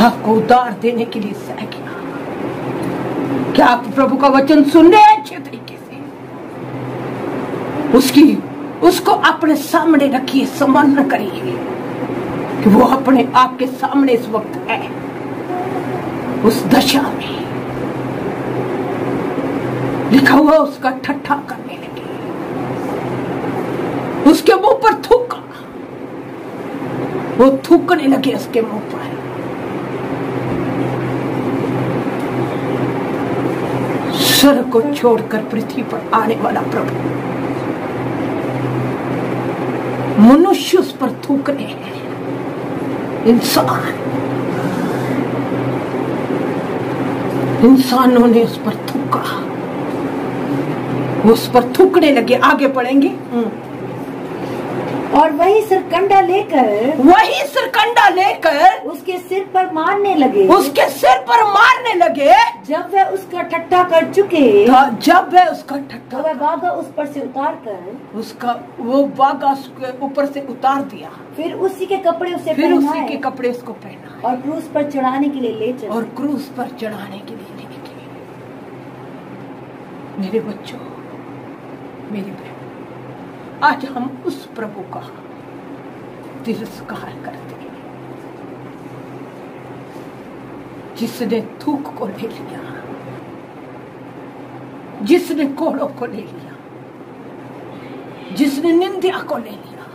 आपको उद्धार देने के लिए सह गया। क्या आप प्रभु का वचन सुन रहे हैं अच्छे तरीके से? उसको अपने सामने रखिए, सम्मान करिए कि वो अपने आपके सामने इस वक्त है, उस दशा में। लिखा हुआ उसका ठट्ठा करने लगे, उसके मुंह पर थूका, वो थूकने लगे उसके मुंह पर। स्वर्ग को छोड़कर पृथ्वी पर आने वाला प्रभु मनुष्य उस पर थूक रहे हैं। इंसानों ने उस पर थूका, उस पर थूकने लगे। आगे पढ़ेंगे। और वही सरकंडा लेकर उसके सिर पर मारने लगे, जब वह उसका ठट्ठा कर चुके, तो वह बागा उस पर से उतार कर वो बागा उसके ऊपर से उतार दिया। फिर उसी के कपड़े उसको पहनाए और क्रूस पर चढ़ाने के लिए ले चले। मेरे बच्चों, मेरी बहन, आज हम उस प्रभु का तिरस्कार करते हैं जिसने थूक को ले लिया, जिसने कोड़ों को ले लिया, जिसने निंदा को ले लिया।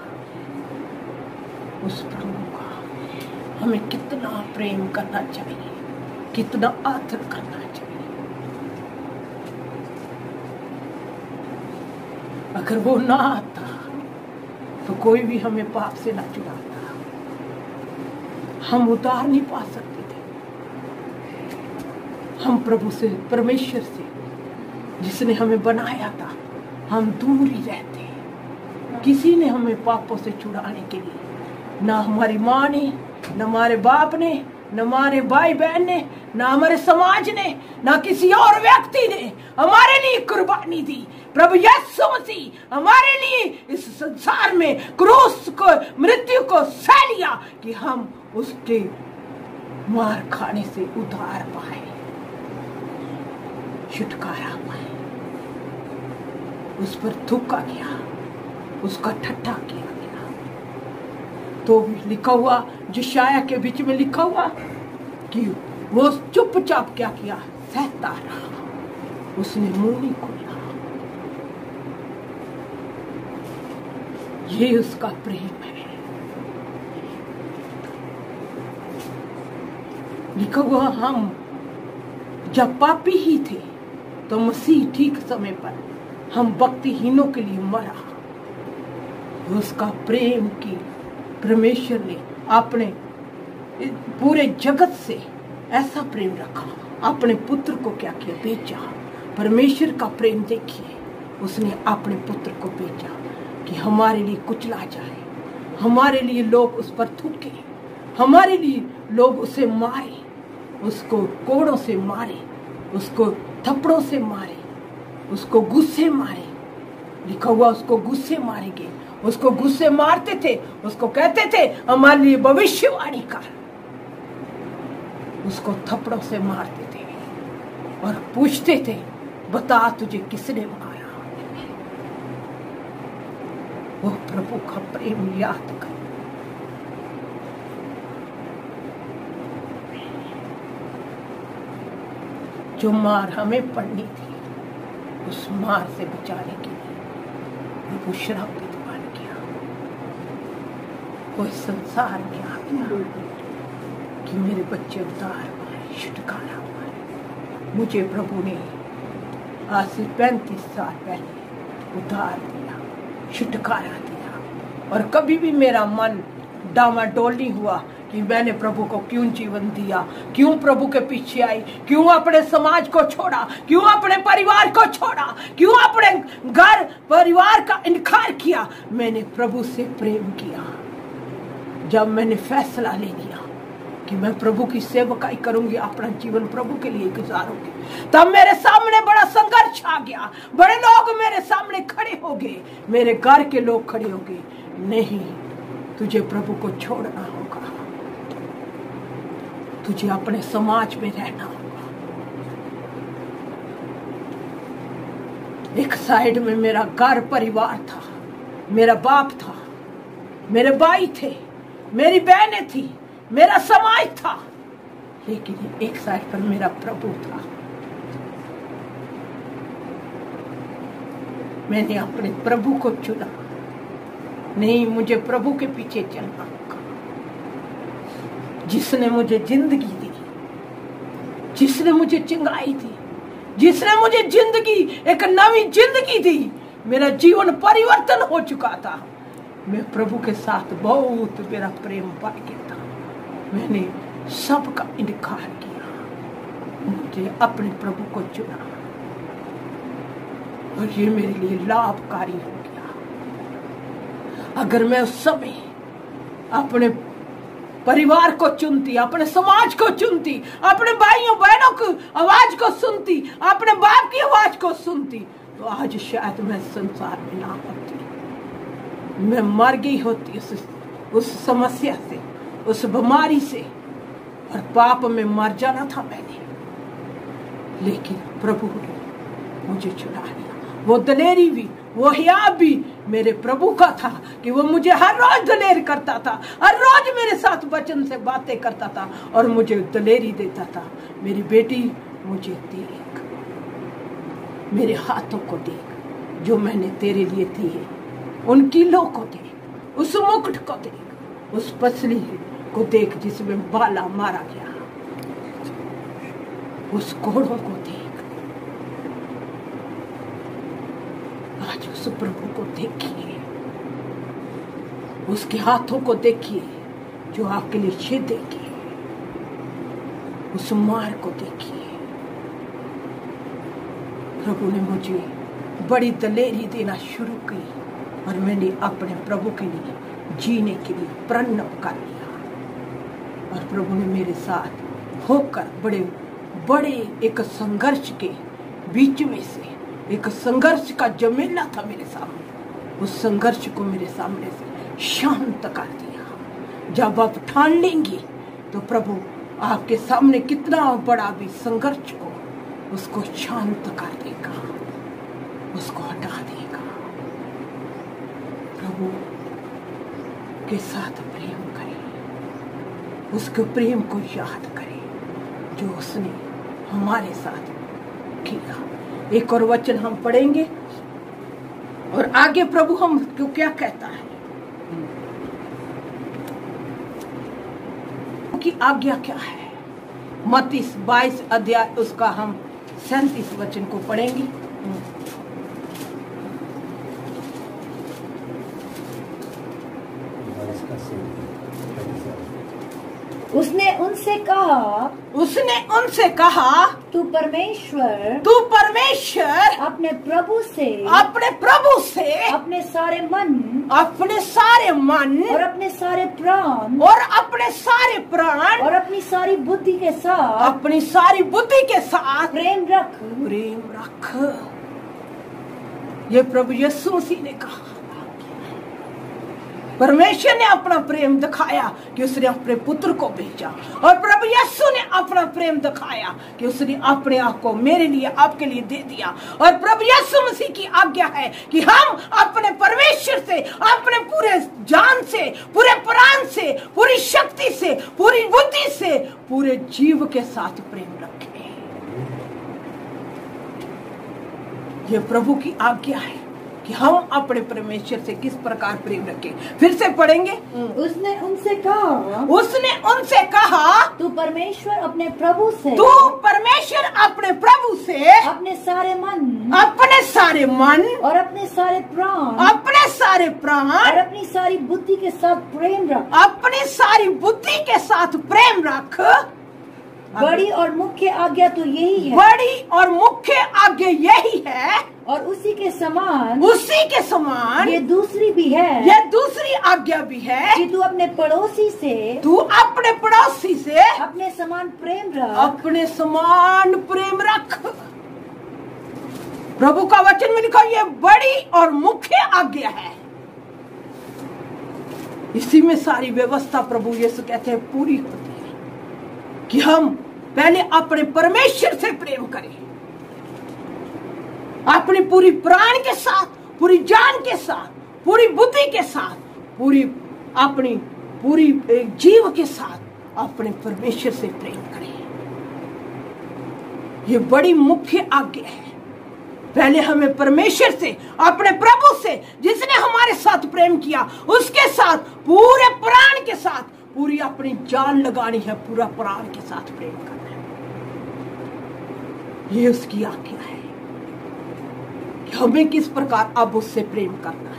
उस प्रभु का हमें कितना प्रेम करना चाहिए, कितना आदर करना चाहिए। अगर वो ना आता तो कोई भी हमें पाप से ना छुड़ाता, हम उद्धार नहीं पा सकते थे। हम प्रभु से, परमेश्वर से, जिसने हमें बनाया था, हम दूर ही रहते। किसी ने हमें पापों से छुड़ाने के लिए, ना हमारी माँ ने, न हमारे बाप ने, न हमारे भाई बहन ने, न हमारे समाज ने, न किसी और व्यक्ति ने हमारे लिए कुर्बानी दी। प्रभु यीशु मसीह हमारे लिए इस संसार में क्रूस को, मृत्यु को सह लिया कि हम उसके मार खाने से उद्धार पाए, छुटकारा पाए। उस पर थूका गया, उसका ठट्ठा किया गया। तो लिखा हुआ, यशायाह के बीच में लिखा हुआ कि वो चुपचाप क्या किया? सहता रहा, उसने मुंह नहीं खोला। ये उसका प्रेम है। लिखा हुआ, हम जब पापी ही थे तो मसीह ठीक समय पर हम भक्तिहीनों के लिए मरा। उसका प्रेम की परमेश्वर ने अपने पूरे जगत से ऐसा प्रेम रखा, अपने पुत्र को क्या किया? भेजा। परमेश्वर का प्रेम देखिए, उसने अपने पुत्र को भेजा कि हमारे लिए कुचला जाए, हमारे लिए लोग उस पर थूके, हमारे लिए लोग उसे मारे, उसको कोड़ों से मारे, उसको थप्पड़ों से मारे, उसको गुस्से मारे। लिखा हुआ, उसको गुस्से मारेंगे, उसको गुस्से मारते थे, उसको कहते थे हमारे लिए भविष्यवाणी कर, उसको थप्पड़ों से मारते थे और पूछते थे बता तुझे किसने मारा। वो प्रभु का प्रेम याद कर। जो मार हमें पड़नी थी, उस मार से बचाने के लिए प्रभु श्रापित बन गया। कोई संसार में आ गया कि मेरे बच्चे उद्धार पाए, छुटकारा पाए। मुझे प्रभु ने आज से 35 साल पहले उधार दिया, छुटकारा दिया। और कभी भी मेरा मन डामाडोल नहीं हुआ कि मैंने प्रभु को क्यों जीवन दिया, क्यों प्रभु के पीछे आई, क्यों अपने समाज को छोड़ा, क्यों अपने परिवार को छोड़ा, क्यों अपने घर परिवार का इनकार किया। मैंने प्रभु से प्रेम किया। जब मैंने फैसला ले लिया कि मैं प्रभु की सेवकाई करूंगी, अपना जीवन प्रभु के लिए गुजारूंगी, तब मेरे सामने बड़ा संघर्ष आ गया। बड़े लोग मेरे सामने खड़े हो गए, मेरे घर के लोग खड़े हो गए, नहीं तुझे प्रभु को छोड़ना होगा, तुझे अपने समाज में रहना होगा। एक साइड में मेरा घर परिवार था, मेरा बाप था, मेरे भाई थे, मेरी बहनें थी, मेरा समाज था, लेकिन एक साइड पर मेरा प्रभु था। मैंने अपने प्रभु को चुना। नहीं, मुझे प्रभु के पीछे चलना होगा, जिसने मुझे जिंदगी दी, जिसने मुझे चंगाई दी, जिसने मुझे जिंदगी, एक नवी जिंदगी दी। मेरा जीवन परिवर्तन हो चुका था। मैं प्रभु के साथ बहुत मेरा प्रेम बढ़ गया था। मैंने सबका इनकार किया, मुझे अपने प्रभु को चुना, और ये मेरे लिए लाभकारी हो गया। अगर मैं उस समय अपने परिवार को चुनती, अपने समाज को चुनती, अपने भाइयों बहनों की आवाज को सुनती, अपने बाप की आवाज को सुनती, तो आज शायद मैं संसार में ना होती, मैं मर गई होती उस समस्या से, उस बीमारी से, और पाप में मर जाना था मैंने। लेकिन प्रभु ने मुझे छुड़ा लिया। वो दलेरी भी, वो हियाब भी मेरे प्रभु का था कि वो मुझे हर रोज दलेर करता था, हर रोज मेरे साथ वचन से बातें करता था और मुझे दलेरी देता था। मेरी बेटी, मुझे देख, मेरे हाथों को देख जो मैंने तेरे लिए दिए, उन कीलों को देख, उस मुकुट को देख, उस पसली को देख जिसमें बाला मारा गया, उस घोड़ों को देख। आज उस प्रभु को देखिए, उसके हाथों को देखिए जो आपके लिए छेदे किए, उस मार को देखिए। प्रभु ने मुझे बड़ी दलेरी देना शुरू की और मैंने अपने प्रभु के लिए जीने के लिए प्रण कर लिया। और प्रभु ने मेरे साथ होकर बड़े बड़े एक संघर्ष के बीच में से, एक संघर्ष का जमेला था मेरे सामने, उस संघर्ष को मेरे सामने से शांत कर दिया। जब आप ठान लेंगे तो प्रभु आपके सामने कितना बड़ा भी संघर्ष हो, उसको शांत कर देगा, उसको हटा देगा। प्रभु के साथ प्रेम करें, उसके प्रेम को याद करें जो उसने हमारे साथ किया। एक और वचन हम पढ़ेंगे और आगे प्रभु हमको क्या कहता है की आज्ञा क्या है। मत्ती 22 अध्याय उसका हम 37 वचन को पढ़ेंगे। उसने उनसे कहा तू परमेश्वर अपने प्रभु से अपने सारे मन और अपने सारे प्राण और अपनी सारी बुद्धि के साथ प्रेम रख। ये प्रभु यीशु मसीह ने कहा। परमेश्वर ने अपना प्रेम दिखाया कि उसने अपने पुत्र को भेजा, और प्रभु यीशु ने अपना प्रेम दिखाया कि उसने अपने आप को मेरे लिए, आपके लिए दे दिया। और प्रभु यीशु मसीह की आज्ञा है कि हम अपने परमेश्वर से, अपने पूरे जान से, पूरे प्राण से, पूरी शक्ति से, पूरी बुद्धि से, पूरे जीव के साथ प्रेम रखें। यह प्रभु की आज्ञा है। कि हम अपने परमेश्वर से किस प्रकार प्रेम रखें। फिर से पढ़ेंगे। उसने उनसे कहा तू परमेश्वर अपने प्रभु से अपने सारे मन और अपने सारे प्राण और अपनी सारी बुद्धि के साथ प्रेम रख। बड़ी और मुख्य आज्ञा तो यही है और उसी के समान ये दूसरी भी है, दूसरी आज्ञा भी है कि तू अपने पड़ोसी से अपने समान प्रेम रख। प्रभु का वचन में लिखा ये बड़ी और मुख्य आज्ञा है। इसी में सारी व्यवस्था प्रभु यीशु कहते हैं पूरी होती है कि हम पहले अपने परमेश्वर से प्रेम करें, अपनी पूरी प्राण के साथ, पूरी जान के साथ, पूरी बुद्धि के साथ, अपनी पूरी जीव के साथ अपने परमेश्वर से प्रेम करें। ये बड़ी मुख्य आज्ञा है। पहले हमें परमेश्वर से, अपने प्रभु से जिसने हमारे साथ प्रेम किया, उसके साथ पूरे प्राण के साथ पूरी अपनी जान लगानी है, पूरा प्राण के साथ प्रेम करना है। ये उसकी आज्ञा है कि हमें किस प्रकार अब उससे प्रेम करना है।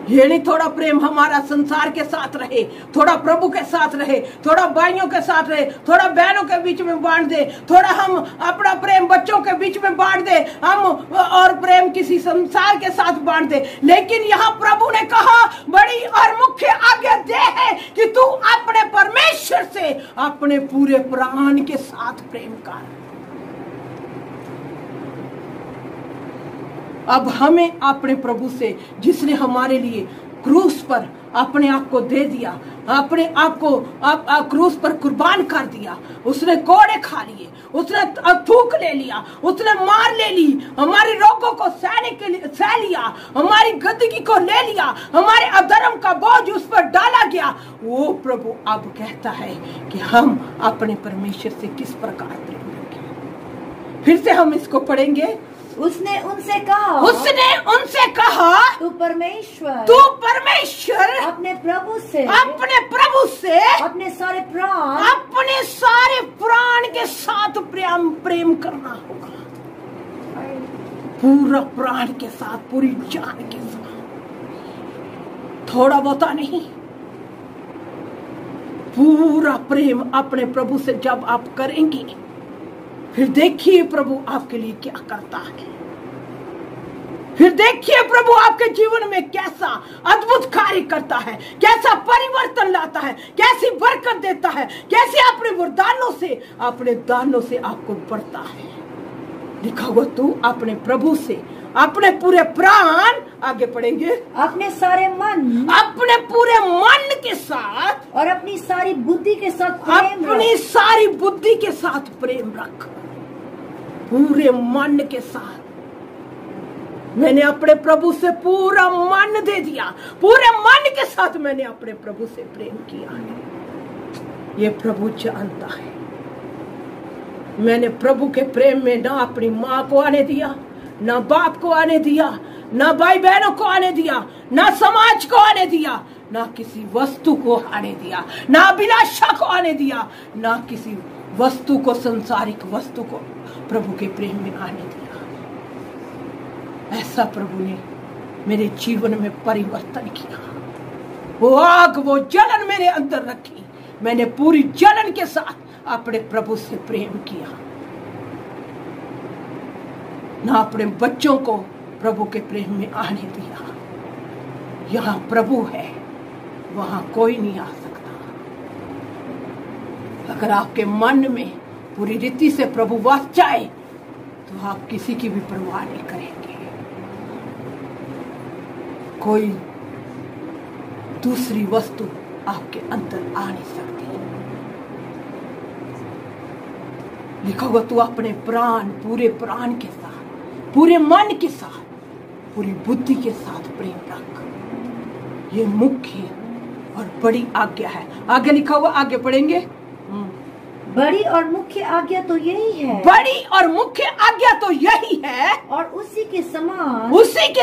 ये नहीं थोड़ा प्रेम हमारा संसार के साथ रहे, थोड़ा प्रभु के साथ रहे, थोड़ा भाइयों के साथ रहे, थोड़ा बहनों के बीच में बांट दे, थोड़ा हम अपना प्रेम बच्चों के बीच में बांट दे, हम और प्रेम किसी संसार के साथ बांट दे। लेकिन यहाँ प्रभु ने कहा बड़ी और मुख्य आज्ञा दे है कि तू अपने परमेश्वर से अपने पूरे प्राण के साथ प्रेम कर। अब हमें अपने प्रभु से, जिसने हमारे लिए क्रूस पर अपने आप को दे दिया, अपने आप को क्रूस पर कुर्बान कर दिया, उसने कोड़े खा लिए, उसने थूक ले लिया, उसने मार ले ली, हमारे रोगों को सह लिया, हमारी गंदगी को ले लिया, हमारे अधर्म का बोझ उस पर डाला गया। वो प्रभु अब कहता है कि हम अपने परमेश्वर से किस प्रकार प्रेम रखें। फिर से हम इसको पढ़ेंगे। उसने उनसे कहा तू परमेश्वर अपने प्रभु से अपने सारे प्राण के साथ प्रेम करना होगा, पूरा प्राण के साथ, पूरी जान के साथ, थोड़ा बहुता नहीं, पूरा प्रेम अपने प्रभु से जब आप करेंगे, फिर देखिए प्रभु आपके लिए क्या करता है। फिर देखिए प्रभु आपके जीवन में कैसा अद्भुत कार्य करता है, कैसा परिवर्तन लाता है, कैसी बरकत देता है, कैसे अपने दानों से आपको बढ़ता है। लिखा हुआ तू अपने प्रभु से अपने पूरे प्राण, आगे पढ़ेंगे, अपने सारे मन, अपने पूरे मन के साथ और अपनी सारी बुद्धि के साथ प्रेम रख। पूरे मन के साथ मैंने अपने प्रभु से पूरा मन दे दिया, पूरे मन के साथ मैंने अपने प्रभु से प्रेम किया है। ये प्रभु जानता है। मैंने प्रभु के प्रेम में ना अपनी माँ को आने दिया, ना बाप को आने दिया, ना भाई बहनों को आने दिया, ना समाज को आने दिया, ना किसी वस्तु को आने दिया, ना अभिलाषा को आने दिया, ना किसी वस्तु को, संसारिक वस्तु को प्रभु के प्रेम में आने दिया। ऐसा प्रभु ने मेरे जीवन में परिवर्तन किया। वो आग, वो जलन मेरे अंदर रखी। मैंने पूरी जलन के साथ अपने प्रभु से प्रेम किया। ना अपने बच्चों को प्रभु के प्रेम में आने दिया। यहाँ प्रभु है, वहां कोई नहीं आ सकता। अगर आपके मन में पूरी रीति से प्रभु वास जाए तो आप किसी की भी परवाह नहीं करेंगे। कोई दूसरी वस्तु आपके अंदर आ नहीं सकती। लिखा हुआ तू अपने प्राण, पूरे प्राण के साथ, पूरे मन के साथ, पूरी बुद्धि के साथ प्रेम रख। ये मुख्य और बड़ी आज्ञा है। आगे लिखा हुआ, आगे पढ़ेंगे। बड़ी और मुख्य आज्ञा तो यही है, बड़ी और मुख्य आज्ञा तो यही है, और उसी के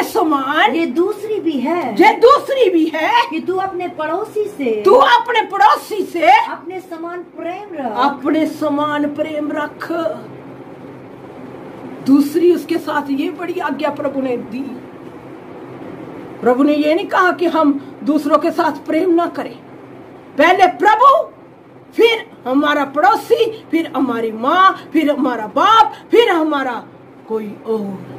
समान ये दूसरी भी है कि तू अपने पड़ोसी से अपने समान प्रेम रख। दूसरी उसके साथ ये बड़ी आज्ञा प्रभु ने दी। प्रभु ने ये नहीं कहा कि हम दूसरों के साथ प्रेम ना करें। पहले प्रभु, फिर हमारा पड़ोसी, फिर हमारी माँ, फिर हमारा बाप, फिर हमारा कोई और।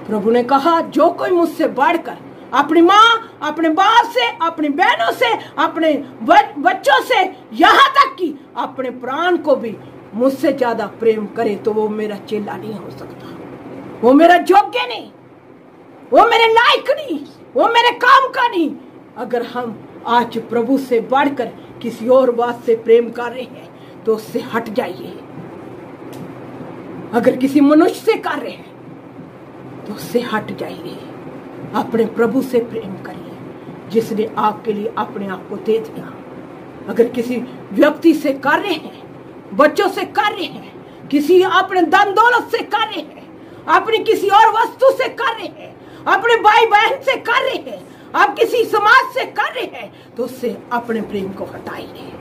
प्रभु ने कहा जो कोई मुझसे बढ़कर अपनी माँ, अपने बाप से, अपनी बहनों से, अपने बच्चों से, यहाँ तक कि अपने प्राण को भी मुझसे ज्यादा प्रेम करे तो वो मेरा चेला नहीं हो सकता, वो मेरा योग्य नहीं, वो मेरे लायक नहीं, वो मेरे काम का नहीं। अगर हम आज प्रभु से बढ़कर किसी और बात से प्रेम कर रहे हैं तो उससे हट जाइए। अगर किसी मनुष्य से कर रहे हैं तो उससे हट जाइए। अपने प्रभु से प्रेम करिए जिसने आपके लिए अपने आप को दे दिया। अगर किसी व्यक्ति से कर रहे हैं, बच्चों से कर रहे हैं, किसी अपने धन दौलत से कर रहे हैं, अपनी किसी और वस्तु से कर रहे हैं, अपने भाई बहन से कर रहे हैं, आप किसी समाज से कर रहे हैं तो उससे अपने प्रेम को हटाइए।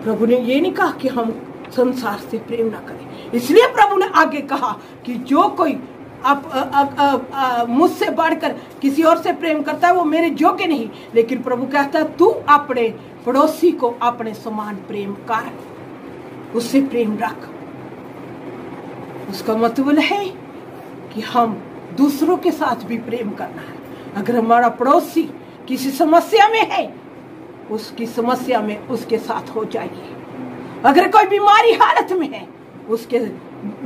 प्रभु ने ये नहीं कहा कि हम संसार से प्रेम ना करें। इसलिए प्रभु ने आगे कहा कि जो कोई मुझसे बढ़कर किसी और से प्रेम करता है वो मेरे योग्य नहीं। लेकिन प्रभु कहता है तू अपने पड़ोसी को अपने समान प्रेम कर, उससे प्रेम रख। उसका मतलब है कि हम दूसरों के साथ भी प्रेम करना है। अगर हमारा पड़ोसी किसी समस्या में है, उसकी समस्या में उसके साथ हो जाइए। अगर कोई बीमारी हालत में है, उसके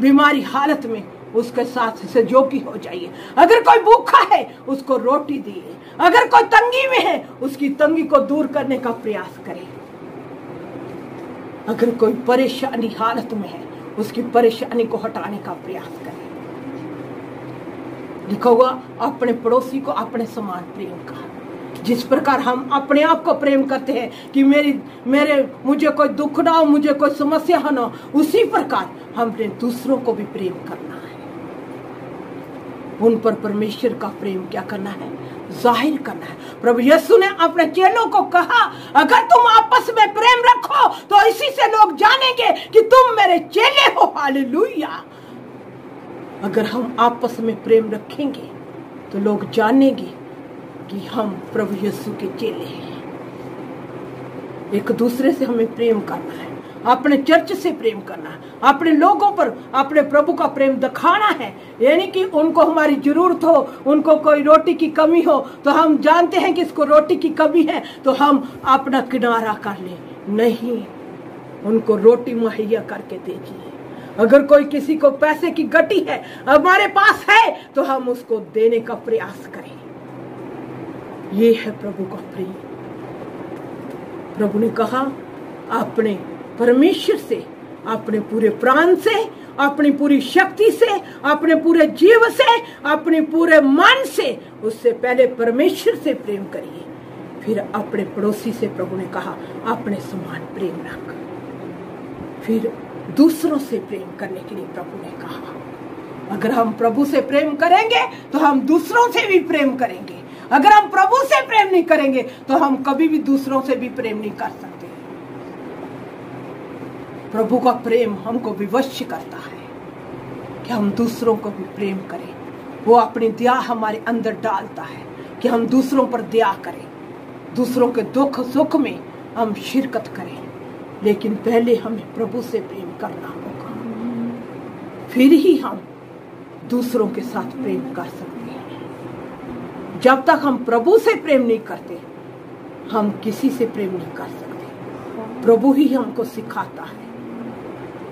बीमारी हालत में उसके साथ सहयोगी हो जाइए। अगर कोई भूखा है उसको रोटी दिए। अगर कोई तंगी में है उसकी तंगी को दूर करने का प्रयास करें। अगर कोई परेशानी हालत में है उसकी परेशानी को हटाने का प्रयास करें। लिखा हुआ अपने पड़ोसी को अपने समान प्रेम का। जिस प्रकार हम अपने आप को प्रेम करते हैं कि मुझे कोई दुख ना हो, मुझे कोई समस्या ना हो, उसी प्रकार हमने दूसरों को भी प्रेम करना है। उन पर परमेश्वर का प्रेम क्या करना है? जाहिर करना है। प्रभु यीशु ने अपने चेलों को कहा अगर तुम आपस में प्रेम रखो तो इसी से लोग जानेंगे कि तुम मेरे चेले हो। हालेलुया। अगर हम आपस में प्रेम रखेंगे तो लोग जानेंगे कि हम प्रभु यीशु के चेले हैं। एक दूसरे से हमें प्रेम करना है, अपने चर्च से प्रेम करना है, अपने लोगों पर अपने प्रभु का प्रेम दिखाना है। यानी कि उनको हमारी जरूरत हो, उनको कोई रोटी की कमी हो तो हम जानते हैं कि इसको रोटी की कमी है तो हम अपना किनारा कर लें। नहीं, उनको रोटी मुहैया करके दीजिए। अगर कोई किसी को पैसे की गटी है हमारे पास है तो हम उसको देने का प्रयास करें। ये है प्रभु का प्रेम। प्रभु ने कहा अपने परमेश्वर से, अपने पूरे प्राण से, अपनी पूरी शक्ति से, अपने पूरे जीव से, अपने पूरे मन से, उससे पहले परमेश्वर से प्रेम करिए, फिर अपने पड़ोसी से प्रभु ने कहा अपने समान प्रेम रख। फिर दूसरों से प्रेम करने के लिए प्रभु ने कहा अगर हम प्रभु से प्रेम करेंगे तो हम दूसरों से भी प्रेम करेंगे। अगर हम प्रभु से प्रेम नहीं करेंगे तो हम कभी भी दूसरों से भी प्रेम नहीं कर सकते। प्रभु का प्रेम हमको विवश करता है कि हम दूसरों को भी प्रेम करें। वो अपनी दया हमारे अंदर डालता है कि हम दूसरों पर दया करें, दूसरों के दुख सुख में हम शिरकत करें। लेकिन पहले हमें प्रभु से प्रेम करना होगा, फिर ही हम दूसरों के साथ प्रेम कर सकते हैं। जब तक हम प्रभु से प्रेम नहीं करते हम किसी से प्रेम नहीं कर सकते। प्रभु ही हमको सिखाता है।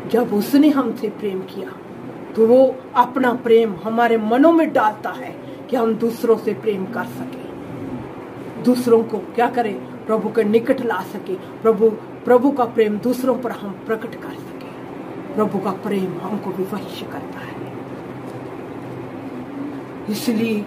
जब उसने हमसे प्रेम किया तो वो अपना प्रेम हमारे मनों में डालता है कि हम दूसरों से प्रेम कर सके, दूसरों को क्या करें, प्रभु के निकट ला सके, प्रभु का प्रेम दूसरों पर हम प्रकट कर सके। प्रभु का प्रेम हमको विवश करता है। इसलिए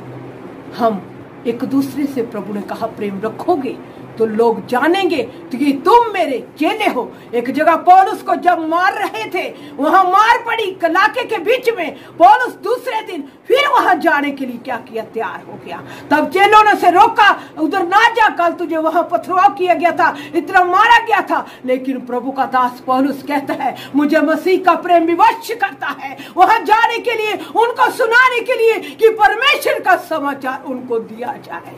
हम एक दूसरे से, प्रभु ने कहा प्रेम रखोगे तो लोग जानेंगे कि तुम मेरे चेले हो। एक जगह पौलुस को जब मार रहे थे, वहां मार पड़ी इलाके के बीच में, पौलुस दूसरे दिन फिर वहां जाने के लिए क्या किया, तैयार हो गया। तब चेलों ने से रोका, उधर ना जा, कल तुझे वहां पथराव किया गया था, इतना मारा गया था। लेकिन प्रभु का दास पौलुस कहता है, मुझे मसीह का प्रेम विवश करता है वहां जाने के लिए, उनको सुनाने के लिए कि परमेश्वर का समाचार उनको दिया जाए,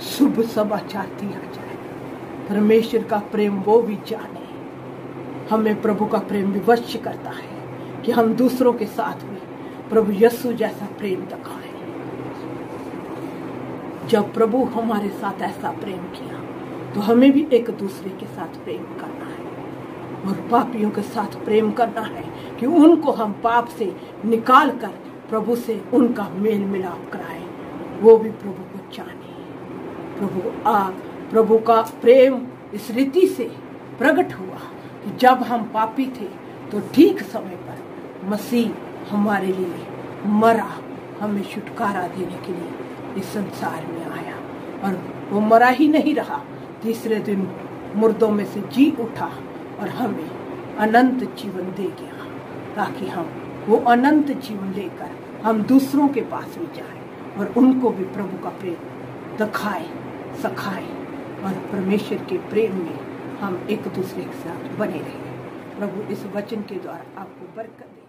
शुभ समाचार दिया जाए। परमेश्वर का प्रेम वो भी जाने। हमें प्रभु का प्रेम विवश करता है कि हम दूसरों के साथ भी प्रभु यीशु जैसा प्रेम दिखाएं। जब प्रभु हमारे साथ ऐसा प्रेम किया तो हमें भी एक दूसरे के साथ प्रेम करना है और पापियों के साथ प्रेम करना है कि उनको हम पाप से निकाल कर प्रभु से उनका मेल मिलाप कराएं, वो भी प्रभु को जाने। प्रभु का प्रेम इस रीति से प्रकट हुआ कि जब हम पापी थे तो ठीक समय पर मसीह हमारे लिए मरा, हमें छुटकारा देने के लिए इस संसार में आया। और वो मरा ही नहीं रहा, तीसरे दिन मुर्दों में से जी उठा और हमें अनंत जीवन दे गया, ताकि हम वो अनंत जीवन लेकर हम दूसरों के पास भी जाएं और उनको भी प्रभु का प्रेम दिखाएं, सखाएं और परमेश्वर के प्रेम में हम एक दूसरे के साथ बने रहें। प्रभु इस वचन के द्वारा आपको बरकत